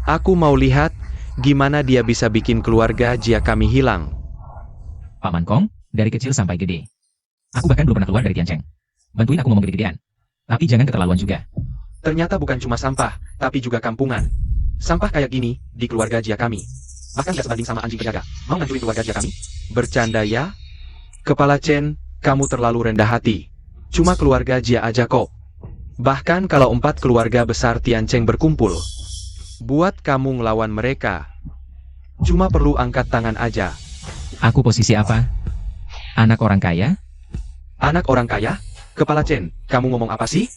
Aku mau lihat gimana dia bisa bikin keluarga Jia kami hilang. Paman Kong, dari kecil sampai gede. Aku bahkan belum pernah keluar dari Tiancheng. Bantuin aku ngomong gede-gedean. Tapi jangan keterlaluan juga. Ternyata bukan cuma sampah, tapi juga kampungan. Sampah kayak gini, di keluarga Jia kami. Bahkan gak sebanding sama anjing penjaga. Mau ngancurin keluarga Jia kami? Bercanda ya? Kepala Chen, kamu terlalu rendah hati. Cuma keluarga Jia aja kok. Bahkan kalau 4 keluarga besar Tiancheng berkumpul, buat kamu ngelawan mereka, cuma perlu angkat tangan aja. Aku posisi apa? Anak orang kaya? Anak orang kaya? Kepala Chen, kamu ngomong apa sih?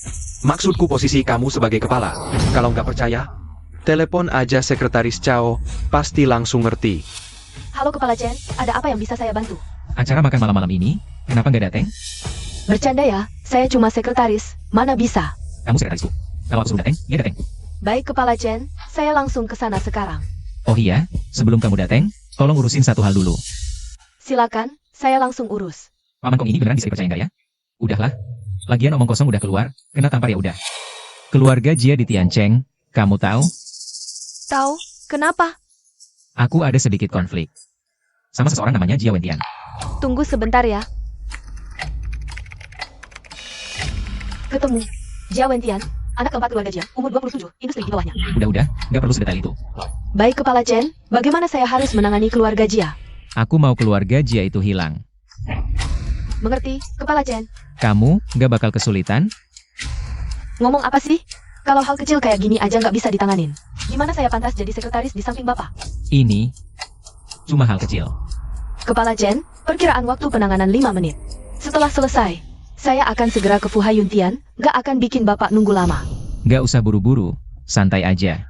Maksudku posisi kamu sebagai kepala. Kalau nggak percaya, telepon aja sekretaris Cao, pasti langsung ngerti. Halo Kepala Chen, ada apa yang bisa saya bantu? Acara makan malam-malam ini, kenapa nggak dateng? Bercanda ya, saya cuma sekretaris, mana bisa? Kamu sekretarisku. Kalau aku suruh dateng, dia dateng. Baik Kepala Chen, saya langsung ke sana sekarang. Oh iya, sebelum kamu dateng, tolong urusin satu hal dulu. Silakan, saya langsung urus. Paman Kong ini beneran bisa dipercaya nggak ya? Udahlah. Lagian omong kosong udah keluar, kena tampar ya udah. Keluarga Jia di Tiancheng, kamu tahu? Tahu, kenapa? Aku ada sedikit konflik. Sama seseorang namanya Jia Wentian. Tunggu sebentar ya. Ketemu. Jia Wentian, anak keempat keluarga Jia, umur 27, industri di bawahnya. Udah, nggak perlu sedetail itu. Baik Kepala Chen, bagaimana saya harus menangani keluarga Jia? Aku mau keluarga Jia itu hilang. Mengerti, Kepala Chen? Kamu nggak bakal kesulitan? Ngomong apa sih? Kalau hal kecil kayak gini aja nggak bisa ditanganin. Gimana saya pantas jadi sekretaris di samping Bapak? Ini cuma hal kecil. Kepala Chen, perkiraan waktu penanganan 5 menit. Setelah selesai, saya akan segera ke Fuha Yuntian, nggak akan bikin Bapak nunggu lama. Nggak usah buru-buru, santai aja.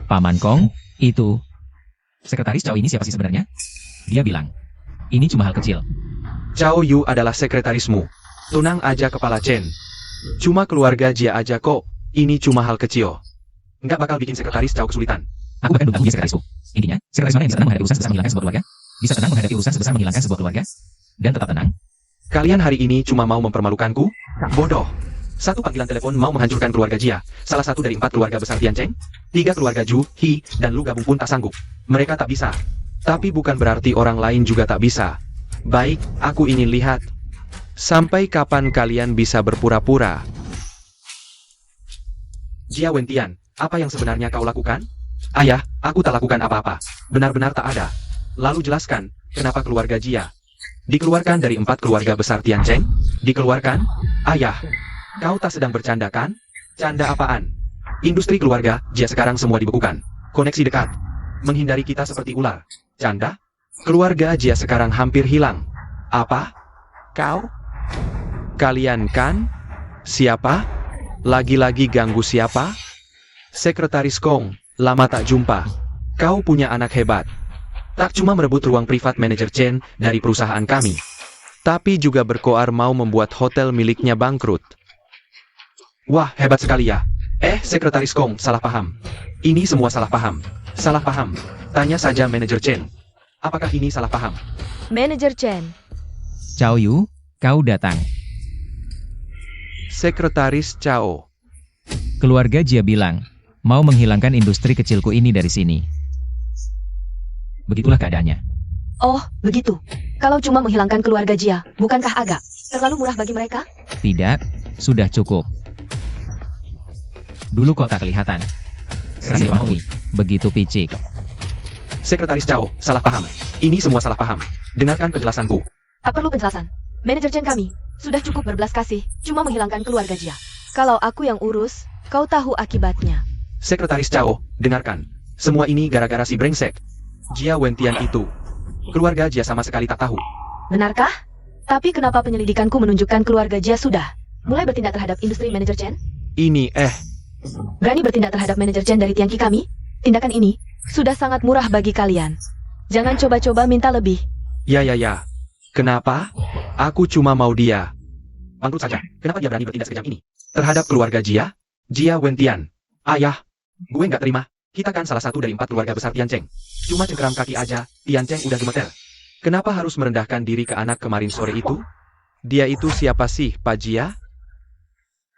Paman Kong, itu. Sekretaris Cao ini siapa sih sebenarnya? Dia bilang, ini cuma hal kecil. Cao Yu adalah sekretarismu. Tenang aja Kepala Chen. Cuma keluarga Jia aja kok. Ini cuma hal kecil. Nggak bakal bikin sekretaris Cao kesulitan. Aku bahkan belum tahu dia sekretarisku. Intinya, sekretaris mana yang bisa tenang menghadapi urusan sebesar menghilangkan sebuah keluarga? Bisa tenang menghadapi urusan sebesar menghilangkan sebuah keluarga? Dan tetap tenang? Kalian hari ini cuma mau mempermalukanku? Bodoh. Satu panggilan telepon mau menghancurkan keluarga Jia. Salah satu dari 4 keluarga besar Tiancheng. 3 keluarga Ju, He, dan Lu gabung pun tak sanggup. Mereka tak bisa. Tapi bukan berarti orang lain juga tak bisa. Baik, aku ingin lihat. Sampai kapan kalian bisa berpura-pura? Jia Wentian, apa yang sebenarnya kau lakukan? Ayah, aku tak lakukan apa-apa. Benar-benar tak ada. Lalu jelaskan, kenapa keluarga Jia dikeluarkan dari 4 keluarga besar Tiancheng? Dikeluarkan? Ayah, kau tak sedang bercanda kan? Canda apaan? Industri keluarga Jia sekarang semua dibekukan. Koneksi dekat. Menghindari kita seperti ular. Canda? Keluarga Jia sekarang hampir hilang. Apa? Kau? Kalian kan? Siapa? Lagi-lagi ganggu siapa? Sekretaris Kong, lama tak jumpa. Kau punya anak hebat. Tak cuma merebut ruang privat manajer Chen dari perusahaan kami, tapi juga berkoar mau membuat hotel miliknya bangkrut. Wah, hebat sekali ya. Sekretaris Kong, salah paham. Ini semua salah paham. Salah paham. Tanya saja manajer Chen. Apakah ini salah paham? Manajer Chen. Cao Yu, kau datang. Sekretaris Cao. Keluarga Jia bilang, mau menghilangkan industri kecilku ini dari sini. Begitulah keadaannya. Oh, begitu. Kalau cuma menghilangkan keluarga Jia, bukankah agak terlalu murah bagi mereka? Tidak, sudah cukup. Dulu kok tak kelihatan. Sekarang dia begitu picik. Sekretaris Cao, salah paham. Ini semua salah paham. Dengarkan penjelasanku. Tak perlu penjelasan. Manajer Chen kami sudah cukup berbelas kasih, cuma menghilangkan keluarga Jia. Kalau aku yang urus, kau tahu akibatnya. Sekretaris Cao, dengarkan. Semua ini gara-gara si brengsek Jia Wentian itu. Keluarga Jia sama sekali tak tahu. Benarkah? Tapi kenapa penyelidikanku menunjukkan keluarga Jia sudah mulai bertindak terhadap industri manajer Chen? Ini Berani bertindak terhadap manajer Chen dari Tianqi kami? Tindakan ini sudah sangat murah bagi kalian. Jangan coba-coba minta lebih. Ya. Kenapa? Aku cuma mau dia bangkrut saja. Kenapa dia berani bertindak sekejam ini terhadap keluarga Jia? Jia Wentian. Ayah, gue nggak terima. Kita kan salah satu dari 4 keluarga besar Tiancheng. Cuma cengkeram kaki aja, Tiancheng udah gemeter. Kenapa harus merendahkan diri ke anak kemarin sore itu? Dia itu siapa sih, Pak Jia?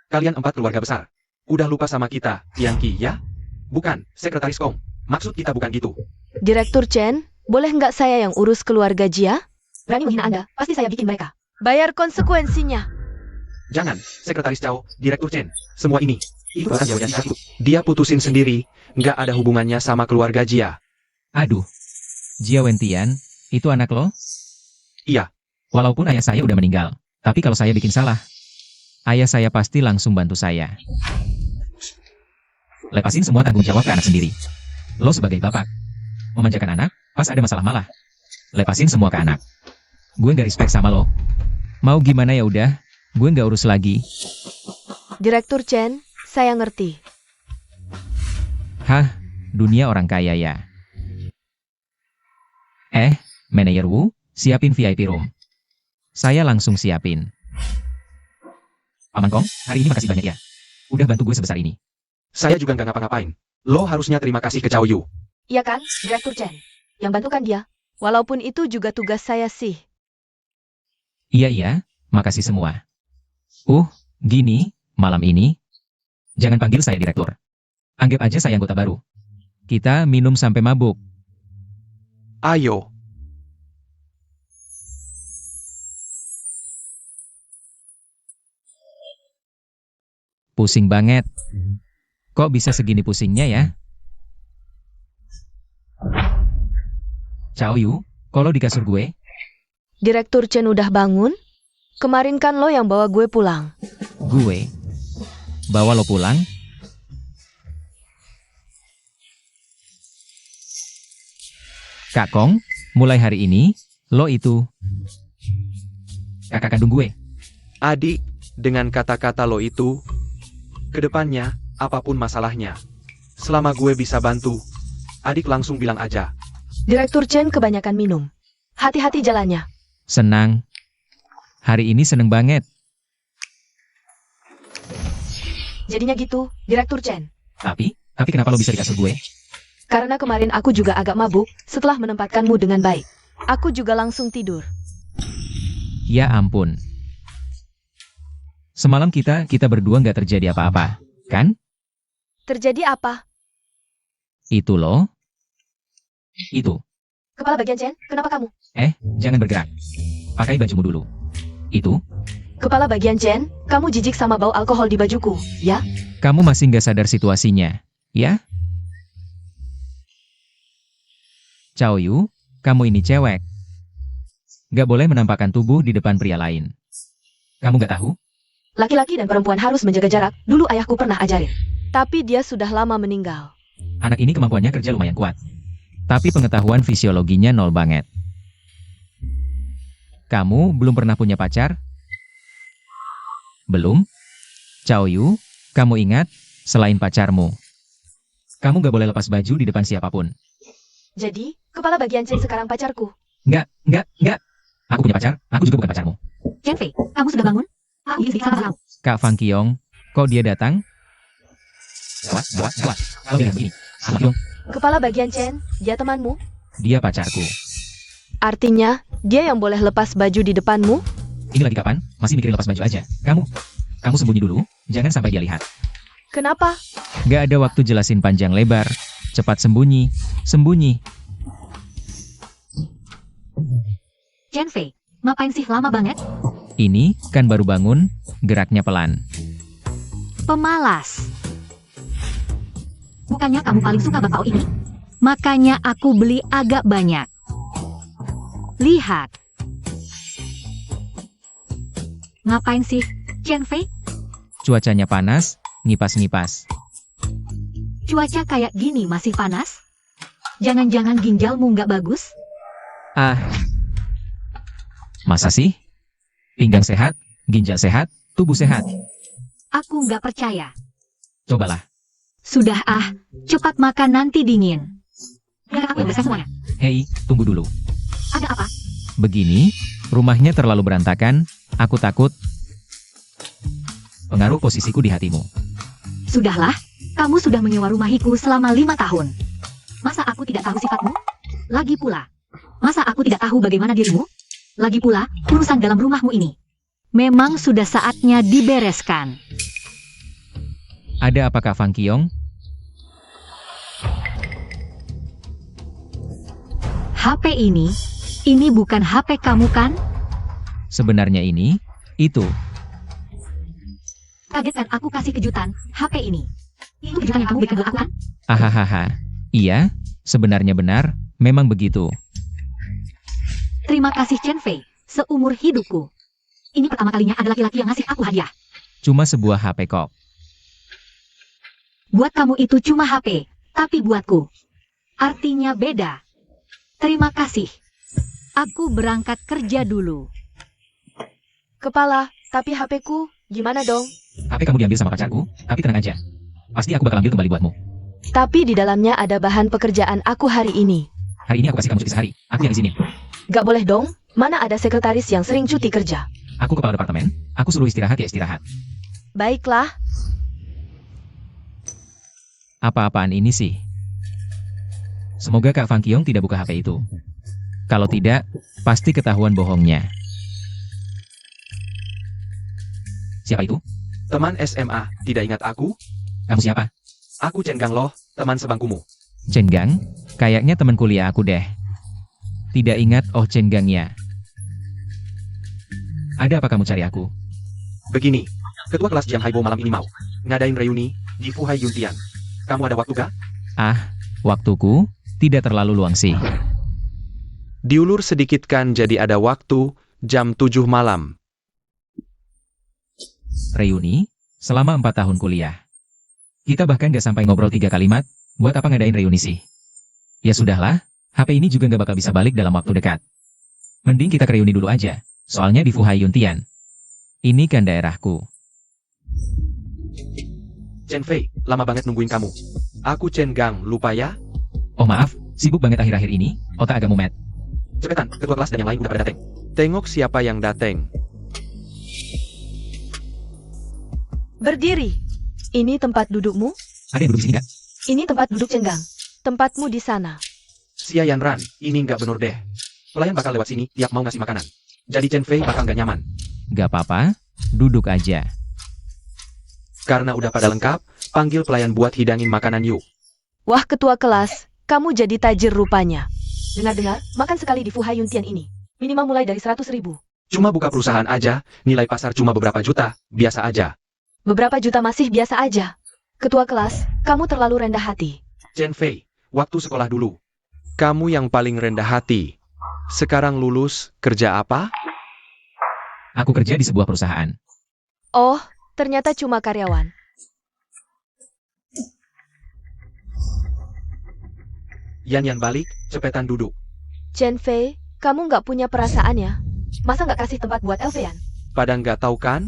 Kalian 4 keluarga besar. Udah lupa sama kita, Tianqi, ya? Bukan, Sekretaris Kong. Maksud kita bukan gitu. Direktur Chen, boleh nggak saya yang urus keluarga Jia? Berani menghina Anda, pasti saya bikin mereka bayar konsekuensinya. Jangan, Sekretaris Cao, Direktur Chen. Semua ini, itu bukan Jia Wentian itu. Dia putusin sendiri, nggak ada hubungannya sama keluarga Jia. Aduh, Jia Wentian, itu anak lo? Iya. Walaupun ayah saya udah meninggal, tapi kalau saya bikin salah, ayah saya pasti langsung bantu saya. Lepasin semua tanggung jawab ke anak sendiri. Lo sebagai bapak, memanjakan anak, pas ada masalah malah. Lepasin semua ke anak. Gue nggak respect sama lo. Mau gimana ya udah, gue nggak urus lagi. Direktur Chen, saya ngerti. Hah, dunia orang kaya ya. Manajer Wu, siapin VIP room. Saya langsung siapin. Paman Kong, hari ini makasih banyak ya. Udah bantu gue sebesar ini. Saya juga nggak ngapa-ngapain. Lo harusnya terima kasih ke Cao Yu. Iya kan, Direktur Chen? Yang bantukan dia. Walaupun itu juga tugas saya sih. Iya, makasih semua. Gini, malam ini. Jangan panggil saya direktur. Anggap aja saya anggota baru. Kita minum sampai mabuk. Ayo. Pusing banget. Kok bisa segini pusingnya ya? Cao Yu, kok lo di kasur gue? Direktur Chen udah bangun? Kemarin kan lo yang bawa gue pulang. Gue? Bawa lo pulang? Kak Kong, mulai hari ini, lo itu kakak kandung gue. Adik, dengan kata-kata lo itu, kedepannya, apapun masalahnya, selama gue bisa bantu, adik langsung bilang aja. Direktur Chen kebanyakan minum. Hati-hati jalannya. Senang. Hari ini seneng banget. Jadinya gitu, Direktur Chen. Tapi kenapa lo bisa di kasur gue? Karena kemarin aku juga agak mabuk setelah menempatkanmu dengan baik. Aku juga langsung tidur. Ya ampun. Semalam kita berdua nggak terjadi apa-apa, kan? Terjadi apa? Itu loh. Itu. Kepala bagian Chen, kenapa kamu? Jangan bergerak. Pakai bajumu dulu. Itu. Kepala bagian Chen, kamu jijik sama bau alkohol di bajuku, ya? Kamu masih nggak sadar situasinya, ya? Cao Yu, kamu ini cewek. Nggak boleh menampakkan tubuh di depan pria lain. Kamu nggak tahu? Laki-laki dan perempuan harus menjaga jarak, dulu ayahku pernah ajarin. Tapi dia sudah lama meninggal. Anak ini kemampuannya kerja lumayan kuat. Tapi pengetahuan fisiologinya nol banget. Kamu belum pernah punya pacar? Belum? Cao Yu, kamu ingat, selain pacarmu, kamu nggak boleh lepas baju di depan siapapun. Jadi, kepala bagian Chen sekarang pacarku. Nggak. Aku punya pacar, aku juga bukan pacarmu. Chen Fei, kamu sudah bangun? Aku ingin sedikit sama kamu. Kak Fang Qiong, kok dia datang? Gawat. Kalau dia begini, Fang Qiong, Kepala bagian Chen, dia temanmu? dia pacarku. Artinya, dia yang boleh lepas baju di depanmu? Ini lagi kapan? Masih mikirin lepas baju aja. Kamu sembunyi dulu, jangan sampai dia lihat. Kenapa? Nggak ada waktu jelasin panjang lebar. Cepat sembunyi. Chen Fei, ngapain sih lama banget? Ini kan baru bangun, geraknya pelan. Pemalas. Bukannya kamu paling suka bakpao ini? Makanya aku beli agak banyak. Lihat. Ngapain sih, Chen Fei? Cuacanya panas, ngipas-ngipas. Cuaca kayak gini masih panas? Jangan-jangan ginjalmu nggak bagus? Masa sih? Pinggang sehat, ginjal sehat, tubuh sehat. Aku nggak percaya. Cobalah. Sudah cepat makan nanti dingin. Biar aku yang bereskan semuanya. Hei, tunggu dulu. Ada apa? Begini, rumahnya terlalu berantakan, aku takut pengaruh posisiku di hatimu. Sudahlah, kamu sudah menyewa rumahiku selama 5 tahun. Masa aku tidak tahu sifatmu? Lagi pula, masa aku tidak tahu bagaimana dirimu? Lagi pula, urusan dalam rumahmu ini memang sudah saatnya dibereskan. Ada apa Kak Fang Qiong? HP ini bukan HP kamu kan? Sebenarnya itu. Kaget kan aku kasih kejutan, HP ini. Itu kejutan yang kamu berikan buat aku kan? Hahaha. Iya, sebenarnya benar, memang begitu. Terima kasih Chen Fei, seumur hidupku. Ini pertama kalinya ada laki-laki yang ngasih aku hadiah. Cuma sebuah HP kok. Buat kamu itu cuma HP, tapi buatku artinya beda. Terima kasih. Aku berangkat kerja dulu. Kepala, tapi HP-ku gimana dong? HP kamu diambil sama pacarku, tapi tenang aja. Pasti aku bakal ambil kembali buatmu. Tapi di dalamnya ada bahan pekerjaan aku hari ini. Hari ini aku kasih kamu cuti sehari, aku yang izinin. Gak boleh dong, mana ada sekretaris yang sering cuti kerja. Aku kepala departemen, aku suruh istirahat ya istirahat. Baiklah, Apa-apaan ini sih? Semoga Kak Fang Qiong tidak buka HP itu. Kalau tidak, pasti ketahuan bohongnya. Siapa itu? Teman SMA, tidak ingat aku? Kamu siapa? Aku Chen Gang loh, teman sebangkumu. Chen Gang? Kayaknya teman kuliah aku deh. Tidak ingat oh Chen Gang-nya. Ada apa kamu cari aku? Begini, ketua kelas Jiang Haibo malam ini mau ngadain reuni di Fuhai Yuntian. Kamu ada waktu kah? Ah, waktuku tidak terlalu luang sih. Diulur sedikit kan jadi ada waktu, jam 7 malam. Reuni? Selama 4 tahun kuliah. Kita bahkan gak sampai ngobrol 3 kalimat, buat apa ngadain reuni sih? Ya sudahlah, HP ini juga gak bakal bisa balik dalam waktu dekat. Mending kita ke reuni dulu aja, soalnya di Fuhai Yuntian. Ini kan daerahku. Chen Fei, lama banget nungguin kamu. Aku Chen Gang, lupa ya? Oh maaf, sibuk banget akhir-akhir ini, otak agak mumet. Cepetan, ketua kelas dan yang lain udah pada dateng. Tengok siapa yang dateng. Berdiri. Ini tempat dudukmu? Ada yang duduk di sini gak? Ini tempat duduk Chen Gang. Tempatmu di sana. Sia Yan Ran, ini nggak bener deh. Pelayan bakal lewat sini tiap mau ngasih makanan. Jadi Chen Fei bakal nggak nyaman. Gak apa-apa, duduk aja. Karena udah pada lengkap, panggil pelayan buat hidangin makanan yuk. Wah ketua kelas, kamu jadi tajir rupanya. Dengar-dengar, makan sekali di Fuhai Yuntian ini. Minimal mulai dari 100.000. Cuma buka perusahaan aja, nilai pasar cuma beberapa juta, biasa aja. Beberapa juta masih biasa aja. Ketua kelas, kamu terlalu rendah hati. Chen Fei, waktu sekolah dulu. Kamu yang paling rendah hati. Sekarang lulus, kerja apa? Aku kerja di sebuah perusahaan. Oh, ternyata cuma karyawan. Yan balik, cepetan duduk. Chen Fei, kamu nggak punya perasaan ya? Masa nggak kasih tempat buat Elfean? Pada nggak tahu kan?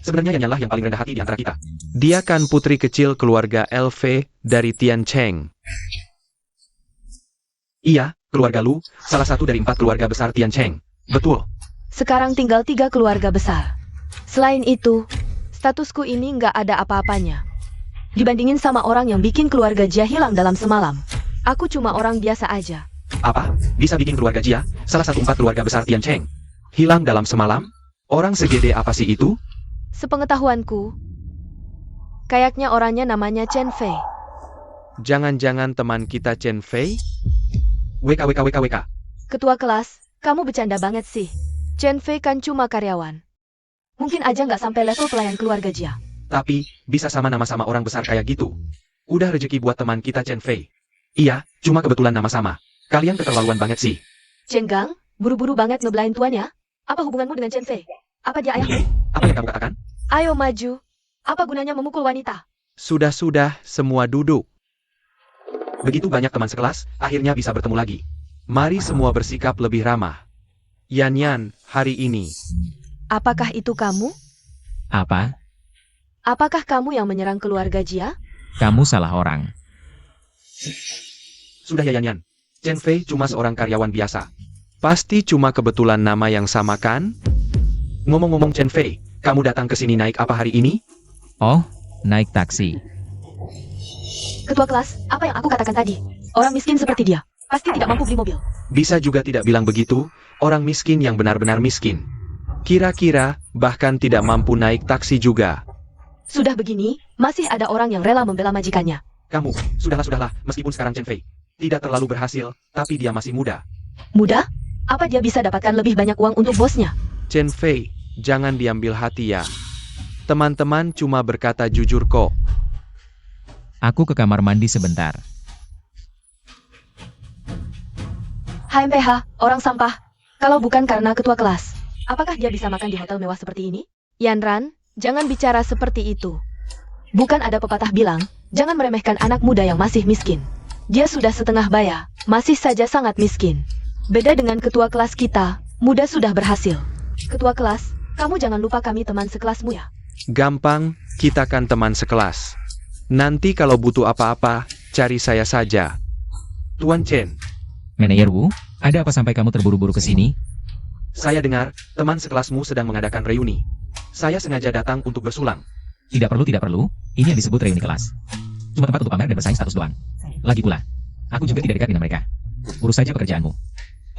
Sebenarnya Yan lah yang paling rendah hati di antara kita. Dia kan putri kecil keluarga LV dari Tian Cheng. Iya, keluarga Lu, salah satu dari 4 keluarga besar Tian Cheng. Betul. Sekarang tinggal 3 keluarga besar. Selain itu, statusku ini nggak ada apa-apanya. Dibandingin sama orang yang bikin keluarga Jia hilang dalam semalam. Aku cuma orang biasa aja. Apa? Bisa bikin keluarga Jia, salah satu 4 keluarga besar Tian Cheng, hilang dalam semalam? Orang segede apa sih itu? Sepengetahuanku, kayaknya orangnya namanya Chen Fei. Jangan-jangan teman kita Chen Fei? WK. Ketua kelas, kamu bercanda banget sih. Chen Fei kan cuma karyawan. Mungkin aja nggak sampai level pelayan keluarga Jia. Tapi, bisa sama nama-sama orang besar kayak gitu. Udah rezeki buat teman kita Chen Fei. Iya, cuma kebetulan nama sama. Kalian keterlaluan banget sih. Chen Gang, buru-buru banget ngebelain tuannya. Apa hubunganmu dengan Chen Fei? Apa dia ayahmu? Apa yang kamu katakan? Ayo maju. Apa gunanya memukul wanita? Sudah, semua duduk. Begitu banyak teman sekelas, akhirnya bisa bertemu lagi. Mari semua bersikap lebih ramah. Yan, hari ini. Apakah itu kamu? Apa? Apakah kamu yang menyerang keluarga Jia? Kamu salah orang. Sudah ya Yan. Chen Fei cuma seorang karyawan biasa. Pasti cuma kebetulan nama yang sama kan? Ngomong-ngomong Chen Fei, kamu datang ke sini naik apa hari ini? Oh, naik taksi. Ketua kelas, apa yang aku katakan tadi? Orang miskin seperti dia, pasti tidak mampu beli mobil. Bisa juga tidak bilang begitu, orang miskin yang benar-benar miskin. Kira-kira, bahkan tidak mampu naik taksi juga. Sudah begini, masih ada orang yang rela membela majikannya. Kamu, sudahlah, meskipun sekarang Chen Fei tidak terlalu berhasil, tapi dia masih muda. Mudah? Apa dia bisa dapatkan lebih banyak uang untuk bosnya? Chen Fei, jangan diambil hati ya. Teman-teman cuma berkata jujur kok. Aku ke kamar mandi sebentar. HMPH, orang sampah. Kalau bukan karena ketua kelas, apakah dia bisa makan di hotel mewah seperti ini? Yan Ran, jangan bicara seperti itu. Bukan ada pepatah bilang, jangan meremehkan anak muda yang masih miskin. Dia sudah setengah baya, masih saja sangat miskin. Beda dengan ketua kelas kita, muda sudah berhasil. Ketua kelas, kamu jangan lupa kami teman sekelasmu ya. Gampang, kita kan teman sekelas. Nanti kalau butuh apa-apa, cari saya saja. Tuan Chen, Manajer Wu, ada apa sampai kamu terburu-buru ke sini? saya dengar teman sekelasmu sedang mengadakan reuni. Saya sengaja datang untuk bersulang. Tidak perlu. Ini yang disebut reuni kelas. Cuma tempat untuk pamer dan bersaing status doang. Lagi pula, aku juga tidak dekat dengan mereka. Urus saja pekerjaanmu.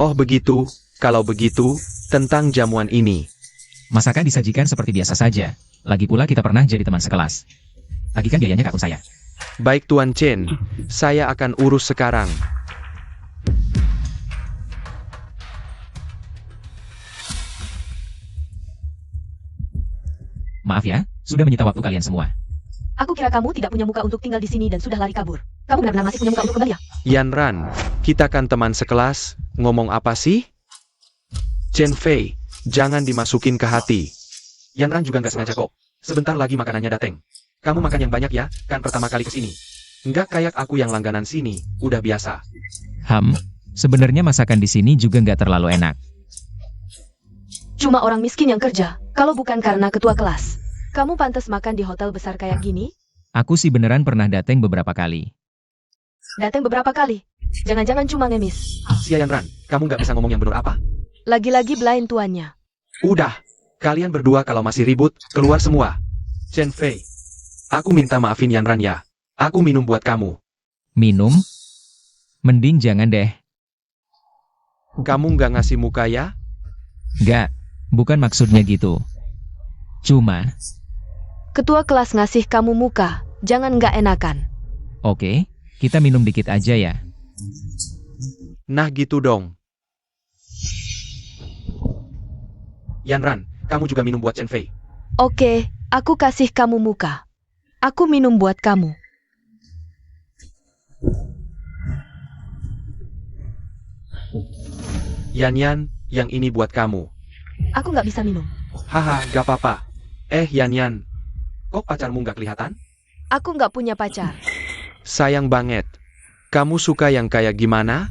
Oh begitu, kalau begitu, tentang jamuan ini. Masakan disajikan seperti biasa saja. Lagi pula kita pernah jadi teman sekelas. Tagikan biayanya ke akun saya. Baik Tuan Chen, saya akan urus sekarang. Maaf ya, sudah menyita waktu kalian semua. Aku kira kamu tidak punya muka untuk tinggal di sini dan sudah lari kabur. Kamu benar-benar masih punya muka untuk kembali ya? Yan Ran, kita kan teman sekelas, ngomong apa sih? Chen Fei, jangan dimasukin ke hati. Yan Ran juga nggak sengaja kok. Sebentar lagi makanannya dateng. Kamu makan yang banyak ya, kan pertama kali kesini. Nggak kayak aku yang langganan sini, udah biasa. Sebenarnya masakan di sini juga nggak terlalu enak. Cuma orang miskin yang kerja, kalau bukan karena ketua kelas. Kamu pantas makan di hotel besar kayak gini? Aku sih beneran pernah dateng beberapa kali. Datang beberapa kali. Jangan-jangan cuma ngemis. Sia Yan Ran, kamu nggak bisa ngomong yang bener apa? Lagi-lagi blind tuannya. Udah, kalian berdua kalau masih ribut, keluar semua. Chen Fei, aku minta maafin Yan Ran ya. Aku minum buat kamu. Minum? Mending jangan deh. Kamu nggak ngasih muka ya? Nggak, bukan maksudnya gitu. Cuma, Ketua kelas ngasih kamu muka, jangan nggak enakan. oke, kita minum dikit aja ya. Nah gitu dong. Yan Ran, kamu juga minum buat Chen Fei. Oke, aku kasih kamu muka. Aku minum buat kamu. Yan, yang ini buat kamu. Aku nggak bisa minum. Haha, gak apa-apa. Yan, kok pacarmu nggak kelihatan? Aku nggak punya pacar. Sayang banget. Kamu suka yang kayak gimana?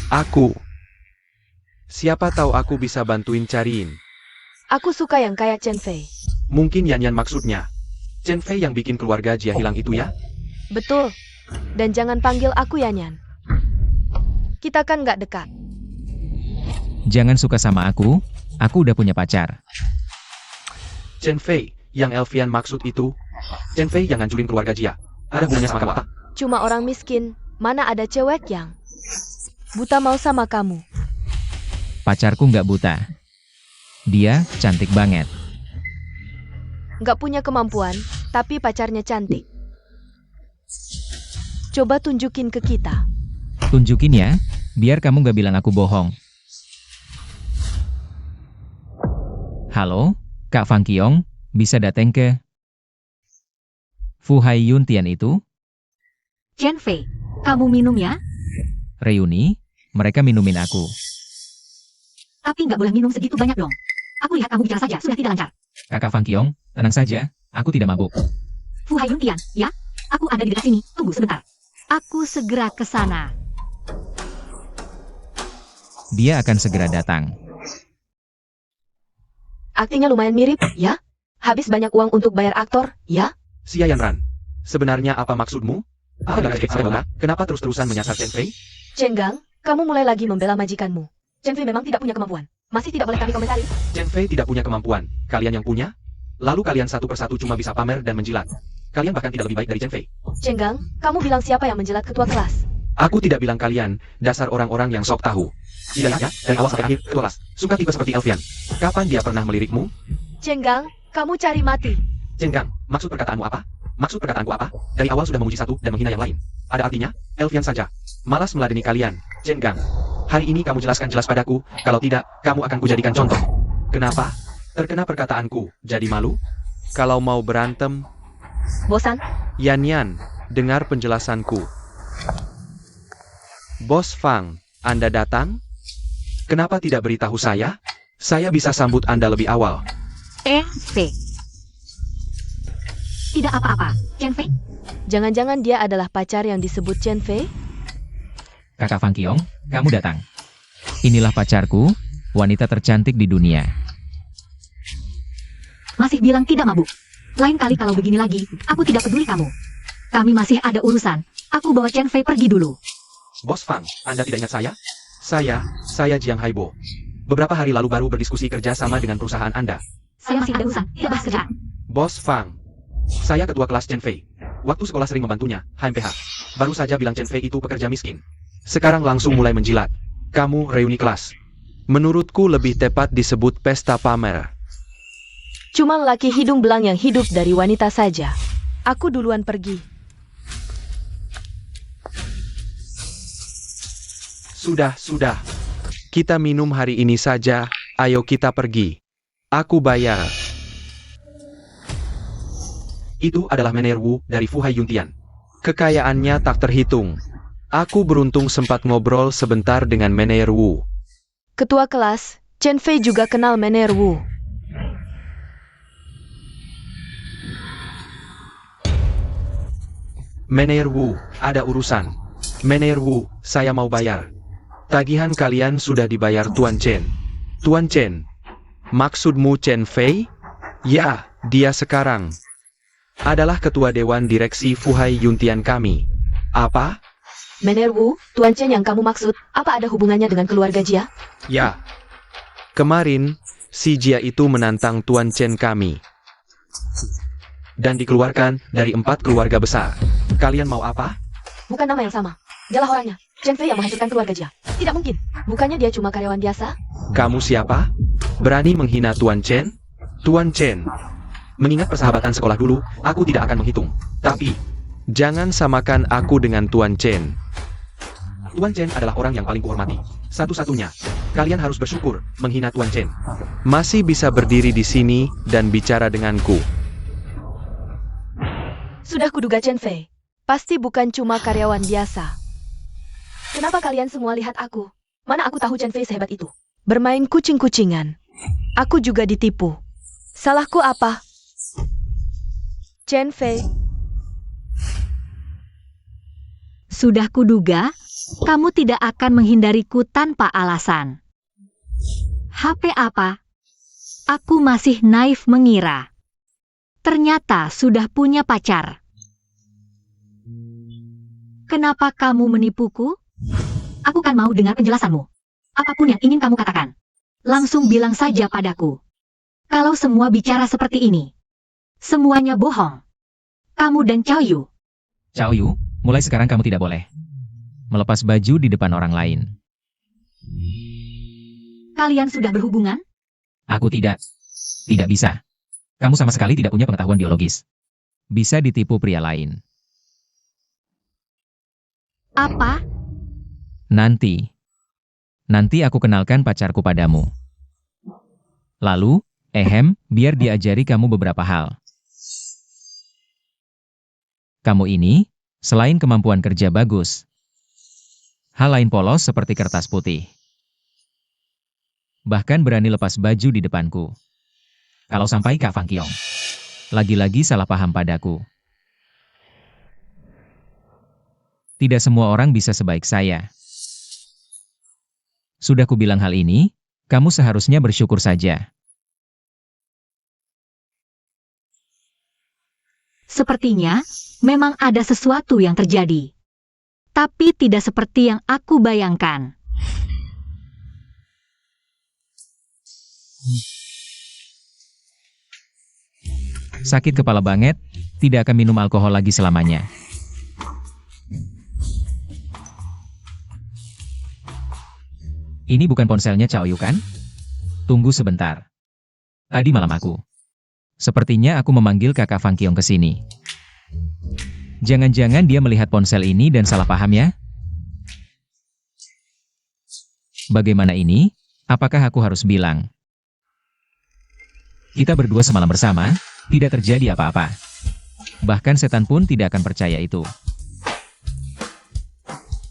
Aku. Siapa tahu aku bisa bantuin cariin. Aku suka yang kayak Chen Fei. Mungkin Yan maksudnya. Chen Fei yang bikin keluarga Jia hilang itu ya? Betul. Dan jangan panggil aku Yanyan. Kita kan nggak dekat. Jangan suka sama aku udah punya pacar. Chen Fei, yang Elvian maksud itu. Chen Fei yang ngancurin keluarga Jia. Ada hubungannya sama kamu apa? Cuma orang miskin, mana ada cewek yang buta mau sama kamu. Pacarku nggak buta. Dia cantik banget. Nggak punya kemampuan, tapi pacarnya cantik. Coba tunjukin ke kita. Tunjukin ya, biar kamu nggak bilang aku bohong. Halo, Kak Fang Qiong, bisa datang ke Fu Hai Yun Tian itu? Chen Fei, kamu minum ya? Reuni, mereka minumin aku. Tapi nggak boleh minum segitu banyak dong. Aku lihat kamu bicara saja, sudah tidak lancar. Kakak Fang Qiong, tenang saja, aku tidak mabuk. Fu Hai Yun Tian, ya? Aku ada di dekat sini, tunggu sebentar. Aku segera ke sana. Dia akan segera datang. Aktingnya lumayan mirip, ya? Habis banyak uang untuk bayar aktor, ya? Sia Yan Ran, sebenarnya apa maksudmu? Apa gak sama kenapa terus-terusan menyasar Chen Fei? Cenggang, kamu mulai lagi membela majikanmu. Chen Fei memang tidak punya kemampuan. Masih tidak boleh kami komentari. Chen Fei tidak punya kemampuan, kalian yang punya? Lalu kalian satu persatu cuma bisa pamer dan menjilat. Kalian bahkan tidak lebih baik dari Chen Fei. Cenggang, kamu bilang siapa yang menjilat ketua kelas? Aku tidak bilang kalian, dasar orang-orang yang sok tahu. Tidak ya, dari awal sampai akhir, ketua kelas. Suka tipe seperti Elvian. Kapan dia pernah melirikmu? Cenggang, kamu cari mati. Cenggang, maksud perkataanmu apa? Maksud perkataanku apa? Dari awal sudah memuji satu dan menghina yang lain. Ada artinya? Elvian saja. Malas meladeni kalian. Cenggang, hari ini kamu jelaskan jelas padaku, kalau tidak, kamu akan kujadikan contoh. Kenapa? Terkena perkataanku, jadi malu? Kalau mau berantem, Bosan? Yan, dengar penjelasanku. Bos Fang, Anda datang? Kenapa tidak beritahu saya? Saya bisa sambut Anda lebih awal. Fei. Tidak apa-apa, Chen Fei. Jangan-jangan dia adalah pacar yang disebut Chen Fei? Kakak Fang Qiong, kamu datang. Inilah pacarku, wanita tercantik di dunia. Masih bilang tidak mabuk. Lain kali kalau begini lagi, aku tidak peduli kamu. Kami masih ada urusan. Aku bawa Chen Fei pergi dulu. Bos Fang, Anda tidak ingat saya? Saya Jiang Haibo. Beberapa hari lalu baru berdiskusi kerja sama dengan perusahaan Anda. Saya masih ada urusan, tidak bahas kerjaan. Bos Fang, saya ketua kelas Chen Fei. Waktu sekolah sering membantunya, HMPH. Baru saja bilang Chen Fei itu pekerja miskin. Sekarang langsung mulai menjilat. Kamu reuni kelas. Menurutku lebih tepat disebut pesta pamer. Cuma laki hidung belang yang hidup dari wanita saja. Aku duluan pergi. Sudah. Kita minum hari ini saja, ayo kita pergi. Aku bayar. Itu adalah Mener Wu dari Fuhai Yuntian. Kekayaannya tak terhitung. Aku beruntung sempat ngobrol sebentar dengan Mener Wu. Ketua kelas, Chen Fei juga kenal Mener Wu. Mener Wu, ada urusan. Mener Wu, saya mau bayar. Tagihan kalian sudah dibayar Tuan Chen. Tuan Chen, maksudmu Chen Fei? Ya, dia sekarang adalah ketua dewan direksi Fuhai Yuntian kami. Apa? Mener Wu, Tuan Chen yang kamu maksud, apa ada hubungannya dengan keluarga Jia? Ya. Kemarin, si Jia itu menantang Tuan Chen kami. Dan dikeluarkan dari 4 keluarga besar. Kalian mau apa? Bukan nama yang sama. Dialah orangnya. Chen Fei yang menghancurkan keluarga Jia. Tidak mungkin. Bukannya dia cuma karyawan biasa? Kamu siapa? Berani menghina Tuan Chen? Tuan Chen. Mengingat persahabatan sekolah dulu, aku tidak akan menghitung. Tapi, jangan samakan aku dengan Tuan Chen. Tuan Chen adalah orang yang paling kuhormati. Satu-satunya. Kalian harus bersyukur menghina Tuan Chen. Masih bisa berdiri di sini dan bicara denganku. Sudah kuduga Chen Fei. Pasti bukan cuma karyawan biasa. Kenapa kalian semua lihat aku? Mana aku tahu Chen Fei sehebat itu? Bermain kucing-kucingan. Aku juga ditipu. Salahku apa? Chen Fei. Sudah kuduga, kamu tidak akan menghindariku tanpa alasan. HP apa? Aku masih naif mengira. Ternyata sudah punya pacar. Kenapa kamu menipuku? Aku kan mau dengar penjelasanmu. Apapun yang ingin kamu katakan. Langsung bilang saja padaku. Kalau semua bicara seperti ini, semuanya bohong. Kamu dan Cao Yu. Cao Yu, mulai sekarang kamu tidak boleh melepas baju di depan orang lain. Kalian sudah berhubungan? Aku tidak. Tidak bisa. Kamu sama sekali tidak punya pengetahuan biologis. Bisa ditipu pria lain. Apa? Nanti aku kenalkan pacarku padamu. Lalu, biar diajari kamu beberapa hal. Kamu ini, selain kemampuan kerja bagus, hal lain polos seperti kertas putih. Bahkan berani lepas baju di depanku. Kalau sampai Kak Fang Qiong lagi-lagi salah paham padaku. Tidak semua orang bisa sebaik saya. Sudah kubilang hal ini, kamu seharusnya bersyukur saja. Sepertinya, memang ada sesuatu yang terjadi. Tapi tidak seperti yang aku bayangkan. Sakit kepala banget, tidak akan minum alkohol lagi selamanya. Ini bukan ponselnya Cao Yu kan? Tunggu sebentar. Tadi malam sepertinya aku memanggil kakak Fang Qiong ke sini. Jangan-jangan dia melihat ponsel ini dan salah paham ya? Bagaimana ini? Apakah aku harus bilang? Kita berdua semalam bersama, tidak terjadi apa-apa. Bahkan setan pun tidak akan percaya itu.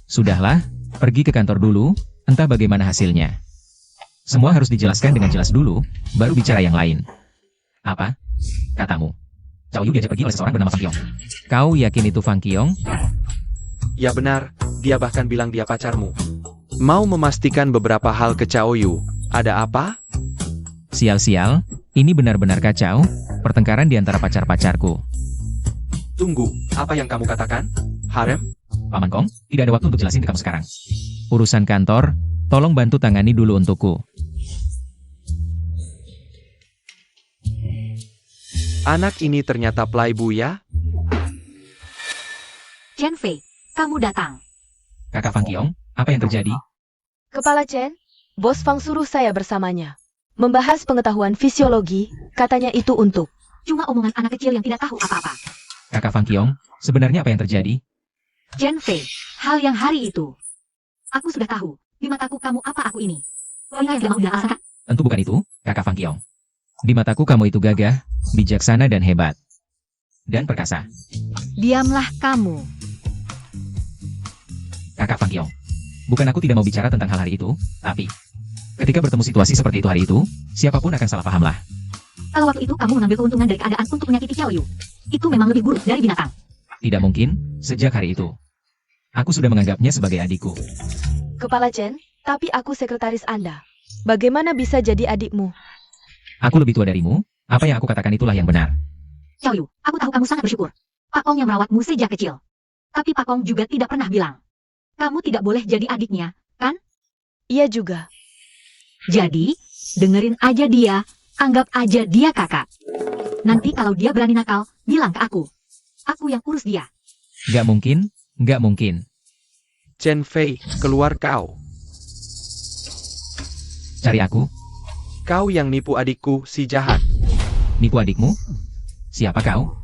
Sudahlah, pergi ke kantor dulu, entah bagaimana hasilnya. Semua harus dijelaskan dengan jelas dulu, baru bicara yang lain. Apa? Katamu. Cao Yu diajak pergi oleh seseorang bernama Fang Qiong. Kau yakin itu Fang Qiong? Ya benar, dia bahkan bilang dia pacarmu. Mau memastikan beberapa hal ke Cao Yu. Ada apa? Sial-sial, ini benar-benar kacau, pertengkaran di antara pacar-pacarku. Tunggu, apa yang kamu katakan? Harem? Paman Kong, tidak ada waktu untuk jelasin ke kamu sekarang. Urusan kantor, tolong bantu tangani dulu untukku. Anak ini ternyata playboy ya? Chen Fei, kamu datang. Kakak Fang Qiong, apa yang terjadi? Kepala Chen, Bos Fang suruh saya bersamanya. Membahas pengetahuan fisiologi, katanya itu untuk. Cuma omongan anak kecil yang tidak tahu apa-apa. Kakak Fang Qiong, sebenarnya apa yang terjadi? Chen Fei, hal yang hari itu. Aku sudah tahu, di mataku kamu apa aku ini. Kau yang tidak mau bilang alasan kan? Tentu bukan itu, Kakak Fang Qiong. Di mataku kamu itu gagah, bijaksana dan hebat. Dan perkasa. Diamlah kamu. Kakak Fang Qiong. Bukan aku tidak mau bicara tentang hal hari itu, tapi ketika bertemu situasi seperti itu hari itu, siapapun akan salah paham lah. Kalau waktu itu kamu mengambil keuntungan dari keadaan untuk menyakiti Xiao Yu, itu memang lebih buruk dari binatang. Tidak mungkin, sejak hari itu. Aku sudah menganggapnya sebagai adikku. Kepala Chen, tapi aku sekretaris Anda. Bagaimana bisa jadi adikmu? Aku lebih tua darimu, apa yang aku katakan itulah yang benar. Xiao Yu, aku tahu kamu sangat bersyukur. Pak Kong yang merawatmu sejak kecil. Tapi Pak Kong juga tidak pernah bilang. Kamu tidak boleh jadi adiknya, kan? Iya juga. Jadi, dengerin aja dia, anggap aja dia kakak. Nanti kalau dia berani nakal, bilang ke aku. Aku yang urus dia. Gak mungkin, gak mungkin. Chen Fei, keluar kau. Cari aku, Kau yang nipu adikku, si jahat. nipu adikmu? Siapa kau?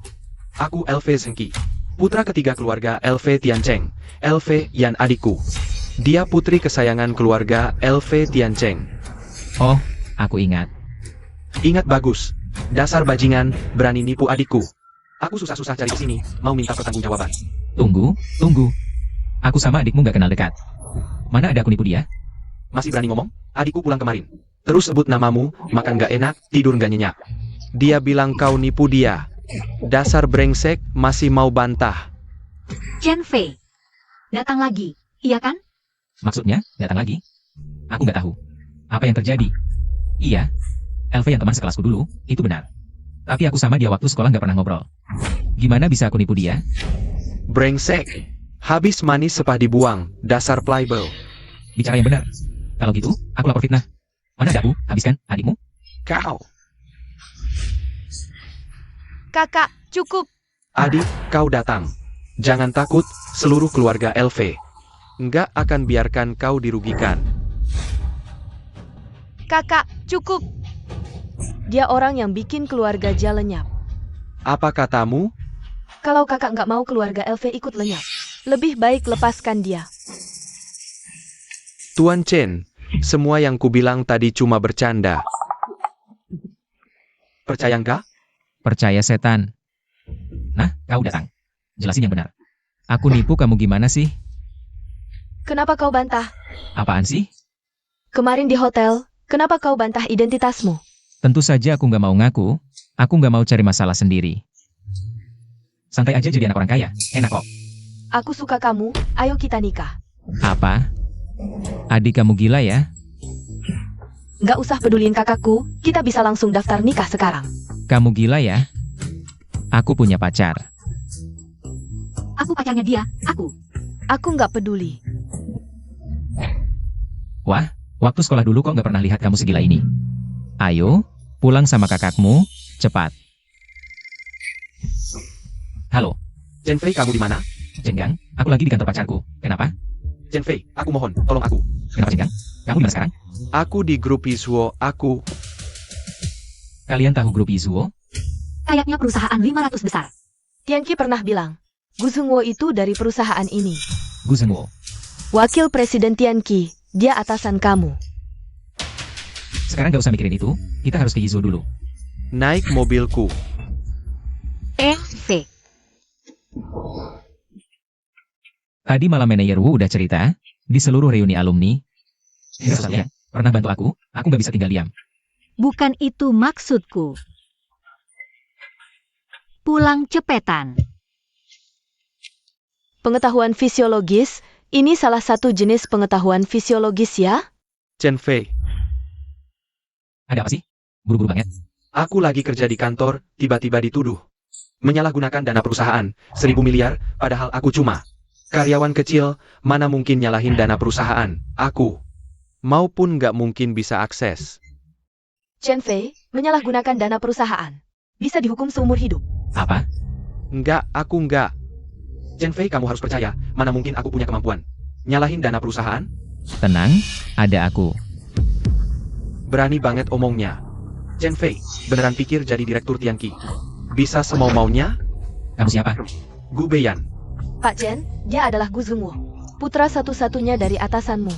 Aku LV Zengqi, putra ketiga keluarga LV Tiancheng. LV Yan adikku. Dia putri kesayangan keluarga LV Tiancheng. Oh, aku ingat. Ingat bagus. Dasar bajingan, berani nipu adikku. Aku susah-susah cari ke sini, mau minta pertanggungjawaban. Tunggu, tunggu. Aku sama adikmu gak kenal dekat. Mana ada aku nipu dia? Masih berani ngomong? Adikku pulang kemarin. Terus sebut namamu, makan gak enak, tidur gak nyenyak. Dia bilang kau nipu dia. Dasar brengsek, masih mau bantah. Chen Fei. Datang lagi, iya kan? Maksudnya, datang lagi? Aku gak tahu. Apa yang terjadi? Iya, LV yang teman sekelasku dulu, itu benar. Tapi aku sama dia waktu sekolah gak pernah ngobrol. Gimana bisa aku nipu dia? Brengsek. Habis manis sepah dibuang, dasar playboy. Bicara yang benar. Kalau gitu, aku lapor fitnah. Mana ada aku? Habiskan, adikmu? Kau. Kakak, cukup. Adik, kau datang. Jangan takut, seluruh keluarga LV. Nggak akan biarkan kau dirugikan. Kakak, cukup. Dia orang yang bikin keluarga Jia lenyap. Apa katamu? Kalau kakak nggak mau keluarga LV ikut lenyap, lebih baik lepaskan dia. Tuan Chen, semua yang kubilang tadi cuma bercanda. Percaya nggak? Percaya setan. Nah, kau datang. Jelasin yang benar. Aku nipu kamu gimana sih? Kenapa kau bantah? Apaan sih? Kemarin di hotel, kenapa kau bantah identitasmu? Tentu saja aku nggak mau ngaku. Aku nggak mau cari masalah sendiri. Santai aja jadi anak orang kaya. Enak kok. Aku suka kamu, ayo kita nikah. Apa? Adik kamu gila ya? Nggak usah peduliin kakakku, kita bisa langsung daftar nikah sekarang. Kamu gila ya? Aku punya pacar. Aku pacarnya dia, aku. Aku nggak peduli. Wah, waktu sekolah dulu kok nggak pernah lihat kamu segila ini. Ayo, pulang sama kakakmu, cepat. Halo, Chen Fei, kamu di mana? Jenggang, aku lagi di kantor pacarku. Kenapa? Chen Fei, aku mohon, tolong aku. Kenapa Jenggang? Kamu di mana sekarang? Aku di grup Isuo, aku. Kalian tahu grup Izuo? Kayaknya perusahaan 500 besar. Tianqi pernah bilang, Gu Zhengwo itu dari perusahaan ini. Gu Zhengwo. Wakil Presiden Tianqi, dia atasan kamu. Sekarang gak usah mikirin itu, kita harus ke Izuo dulu. Naik mobilku. V. Tadi malam manajer Wu udah cerita, di seluruh reuni alumni. Ya, pernah bantu aku gak bisa tinggal diam. Bukan itu maksudku. Pulang cepetan. Pengetahuan fisiologis, ini salah satu jenis pengetahuan fisiologis ya? Chen Fei, Ada apa sih? Buru-buru banget. aku lagi kerja di kantor, tiba-tiba dituduh menyalahgunakan dana perusahaan, 1.000 miliar, padahal aku cuma karyawan kecil, mana mungkin nyalahin dana perusahaan, aku. Maupun nggak mungkin bisa akses. Chen Fei, menyalahgunakan dana perusahaan. Bisa dihukum seumur hidup. Apa? Nggak, aku nggak. Chen Fei, kamu harus percaya, mana mungkin aku punya kemampuan nyalahin dana perusahaan? Tenang, ada aku. Berani banget omongnya. Chen Fei, beneran pikir jadi direktur Tianqi? Bisa semau-maunya? Kamu siapa? Gu Beiyan. Pak Chen, dia adalah Gu Zhengwu, putra satu-satunya dari atasanmu.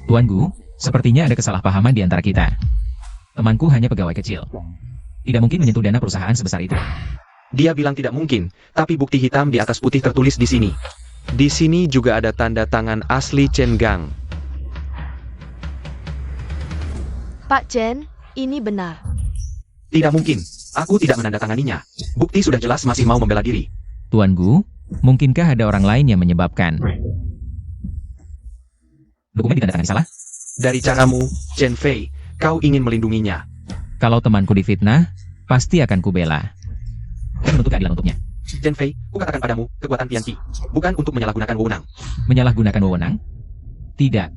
Tuan Gu, sepertinya ada kesalahpahaman di antara kita. Temanku hanya pegawai kecil. Tidak mungkin menyentuh dana perusahaan sebesar itu. Dia bilang tidak mungkin, tapi bukti hitam di atas putih tertulis di sini. Di sini juga ada tanda tangan asli Chen Gang. Pak Chen, ini benar. Tidak mungkin, aku tidak menandatanganinya. Bukti sudah jelas masih mau membela diri. Tuan Gu, mungkinkah ada orang lain yang menyebabkan? Dokumen ditandatangani salah? Dari caramu, Chen Fei, kau ingin melindunginya. Kalau temanku difitnah, pasti akan kubela. Dan menuntut keadilan untuknya. Chen Fei, kukatakan padamu, kekuatan Tianqi, bukan untuk menyalahgunakan wewenang. Menyalahgunakan wewenang? Tidak.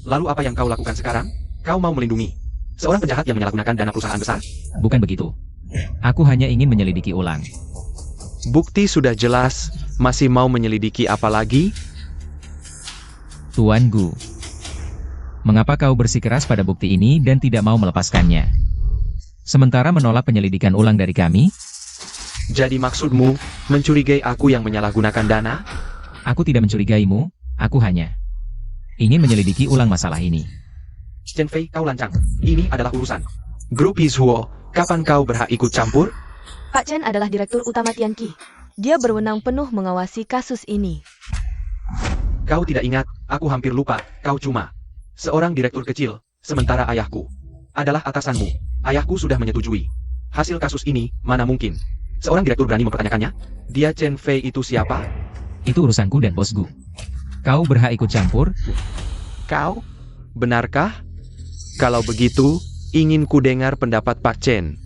Lalu apa yang kau lakukan sekarang? Kau mau melindungi seorang penjahat yang menyalahgunakan dana perusahaan besar? Bukan begitu. Aku hanya ingin menyelidiki ulang. Bukti sudah jelas, masih mau menyelidiki apa lagi? Tuan Gu, mengapa kau bersikeras pada bukti ini dan tidak mau melepaskannya? Sementara menolak penyelidikan ulang dari kami? Jadi maksudmu, mencurigai aku yang menyalahgunakan dana? Aku tidak mencurigaimu, aku hanya ingin menyelidiki ulang masalah ini. Chen Fei, kau lancang. Ini adalah urusan Grup Yizhuo. Kapan kau berhak ikut campur? Pak Chen adalah direktur utama Tianqi. Dia berwenang penuh mengawasi kasus ini. Kau tidak ingat, aku hampir lupa, kau cuma seorang direktur kecil, sementara ayahku adalah atasanmu. Ayahku sudah menyetujui hasil kasus ini, mana mungkin seorang direktur berani mempertanyakannya? Dia Chen Fei itu siapa? Itu urusanku dan bos Gu. Kau berhak ikut campur? Kau? Benarkah? Kalau begitu, ingin ku dengar pendapat Pak Chen.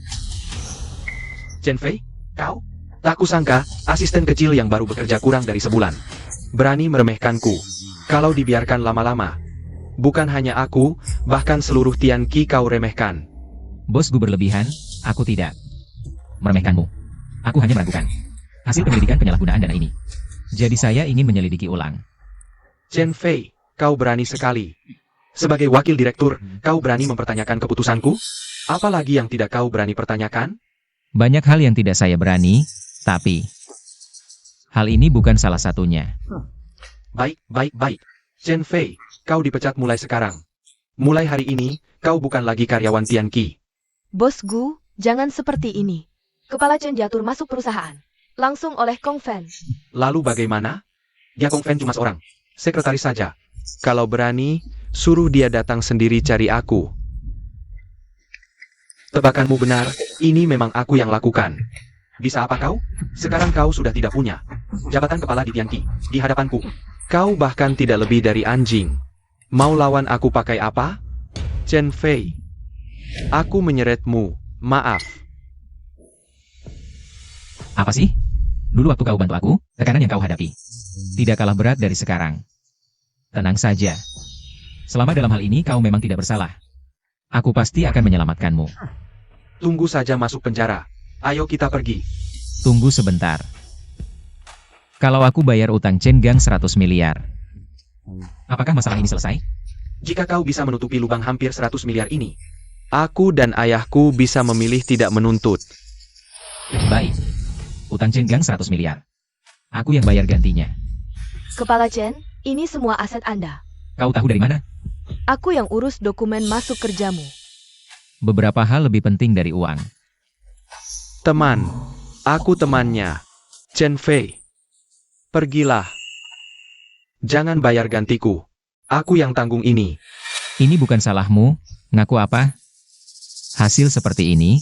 Chen Fei, kau? Tak kusangka, asisten kecil yang baru bekerja kurang dari sebulan berani meremehkanku. Kalau dibiarkan lama-lama, bukan hanya aku, bahkan seluruh Tianqi kau remehkan. Bos Gu berlebihan, aku tidak meremehkanmu. Aku hanya meragukan hasil penyelidikan penyalahgunaan dana ini. Jadi saya ingin menyelidiki ulang. Chen Fei, kau berani sekali. Sebagai wakil direktur, kau berani mempertanyakan keputusanku? Apalagi yang tidak kau berani pertanyakan? Banyak hal yang tidak saya berani, tapi hal ini bukan salah satunya. Baik. Chen Fei, kau dipecat mulai sekarang. Mulai hari ini, kau bukan lagi karyawan Tianqi. Bos Gu, jangan seperti ini. Kepala Chen diatur masuk perusahaan. Langsung oleh Kong Fen. Lalu bagaimana? Dia Kong Fen cuma seorang sekretaris saja. Kalau berani, suruh dia datang sendiri cari aku. Tebakanmu benar, ini memang aku yang lakukan. Bisa apa kau? Sekarang kau sudah tidak punya jabatan kepala di Tianqi, di hadapanku. Kau bahkan tidak lebih dari anjing. Mau lawan aku pakai apa? Chen Fei, aku menyeretmu, maaf. Apa sih? Dulu waktu kau bantu aku, tekanan yang kau hadapi tidak kalah berat dari sekarang. Tenang saja. Selama dalam hal ini kau memang tidak bersalah. Aku pasti akan menyelamatkanmu. Tunggu saja masuk penjara. Ayo kita pergi. Tunggu sebentar. Kalau aku bayar utang Chen Gang 100 miliar, apakah masalah ini selesai? Jika kau bisa menutupi lubang hampir 100 miliar ini, aku dan ayahku bisa memilih tidak menuntut. Baik. Utang Chen Gang 100 miliar. Aku yang bayar gantinya. Kepala Chen, ini semua aset Anda. Kau tahu dari mana? Aku yang urus dokumen masuk kerjamu. Beberapa hal lebih penting dari uang. Teman, aku temannya. Chen Fei. Pergilah. Jangan bayar gantiku. Aku yang tanggung ini. Ini bukan salahmu, ngaku apa? Hasil seperti ini?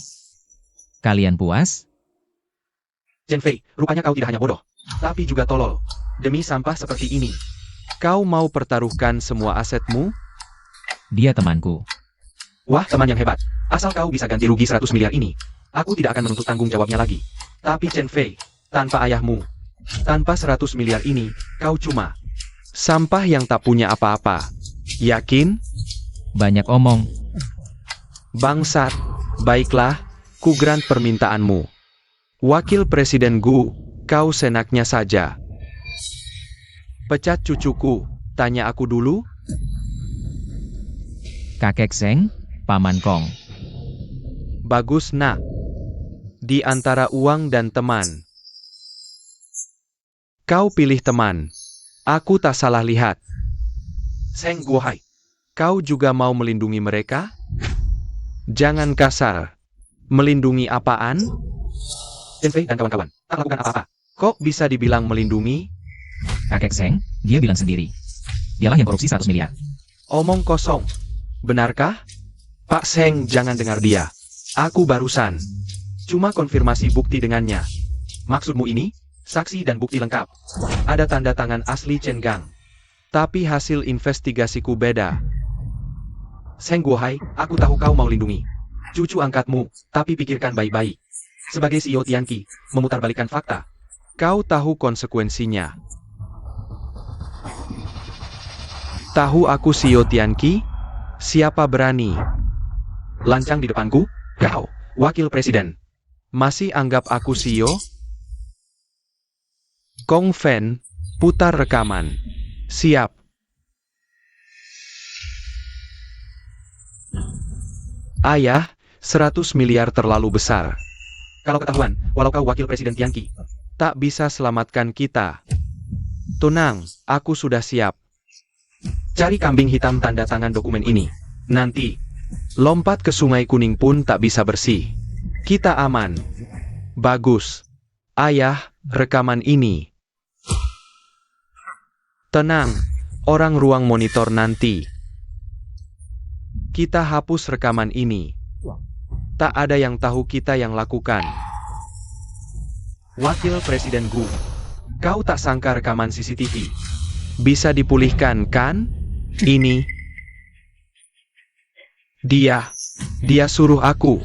Kalian puas? Chen Fei, rupanya kau tidak hanya bodoh, tapi juga tolol. Demi sampah seperti ini, kau mau pertaruhkan semua asetmu? Dia temanku. Wah, teman yang hebat. Asal kau bisa ganti rugi 100 miliar ini, aku tidak akan menuntut tanggung jawabnya lagi. Tapi Chen Fei, tanpa ayahmu, tanpa 100 miliar ini, kau cuma sampah yang tak punya apa-apa. Yakin? Banyak omong. Bangsat. Baiklah, ku grant permintaanmu. Wakil Presiden Gu, kau senaknya saja. Pecat cucuku, tanya aku dulu. Kakek Seng, Paman Kong. Bagus, nak. Di antara uang dan teman. Kau pilih teman. Aku tak salah lihat. Seng Guohai, kau juga mau melindungi mereka? Jangan kasar. Melindungi apaan? Chen dan kawan-kawan, tak lakukan apa-apa. Kok bisa dibilang melindungi? Kakek Seng, dia bilang sendiri. Dialah yang korupsi 100 miliar. Omong kosong. Benarkah? Pak Seng, jangan dengar dia. Aku barusan cuma konfirmasi bukti dengannya. Maksudmu ini? Saksi dan bukti lengkap. Ada tanda tangan asli Chen Gang. Tapi hasil investigasiku beda. Seng Guohai, aku tahu kau mau lindungi cucu angkatmu, tapi pikirkan baik-baik. Sebagai CEO Tianqi, memutarbalikkan fakta. Kau tahu konsekuensinya. Tahu aku CEO Tianqi? Siapa berani lancang di depanku? Kau, wakil presiden. Masih anggap aku CEO? Kong Fen, putar rekaman. Siap. Ayah, 100 miliar terlalu besar. Kalau ketahuan, walau kau wakil presiden Tianqi, tak bisa selamatkan kita. Tenang, aku sudah siap. Cari kambing hitam tanda tangan dokumen ini. Nanti, lompat ke Sungai Kuning pun tak bisa bersih. Kita aman. Bagus. Ayah, rekaman ini. Tenang, orang ruang monitor nanti. Kita hapus rekaman ini. Tak ada yang tahu kita yang lakukan. Wakil Presiden Gu, kau tak sangka rekaman CCTV bisa dipulihkan, kan? Ini. Dia suruh aku.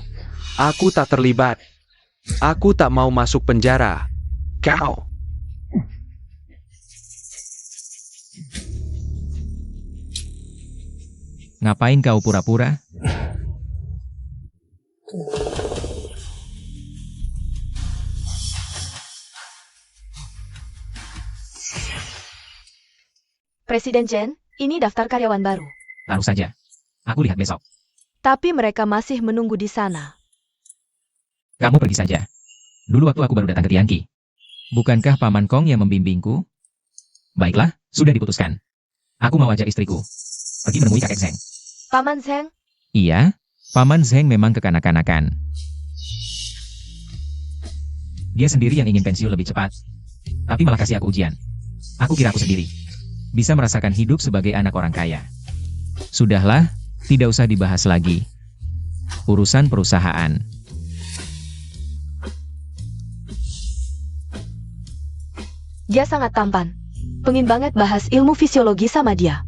Aku tak terlibat. Aku tak mau masuk penjara. Kau. Ngapain kau pura-pura? Presiden Chen, ini daftar karyawan baru. Taruh saja. Aku lihat besok. Tapi mereka masih menunggu di sana. Kamu pergi saja. Dulu waktu aku baru datang ke Tianqi. Bukankah Paman Kong yang membimbingku? Baiklah, sudah diputuskan. Aku mau ajak istriku pergi menemui kakek Zheng. Paman Zheng, Iya, Paman Zheng memang kekanak-kanakan. Dia sendiri yang ingin pensiun lebih cepat. Tapi malah kasih aku ujian. Aku kira aku sendiri bisa merasakan hidup sebagai anak orang kaya. Sudahlah, tidak usah dibahas lagi. Urusan perusahaan. dia sangat tampan. Pengen banget bahas ilmu fisiologi sama dia.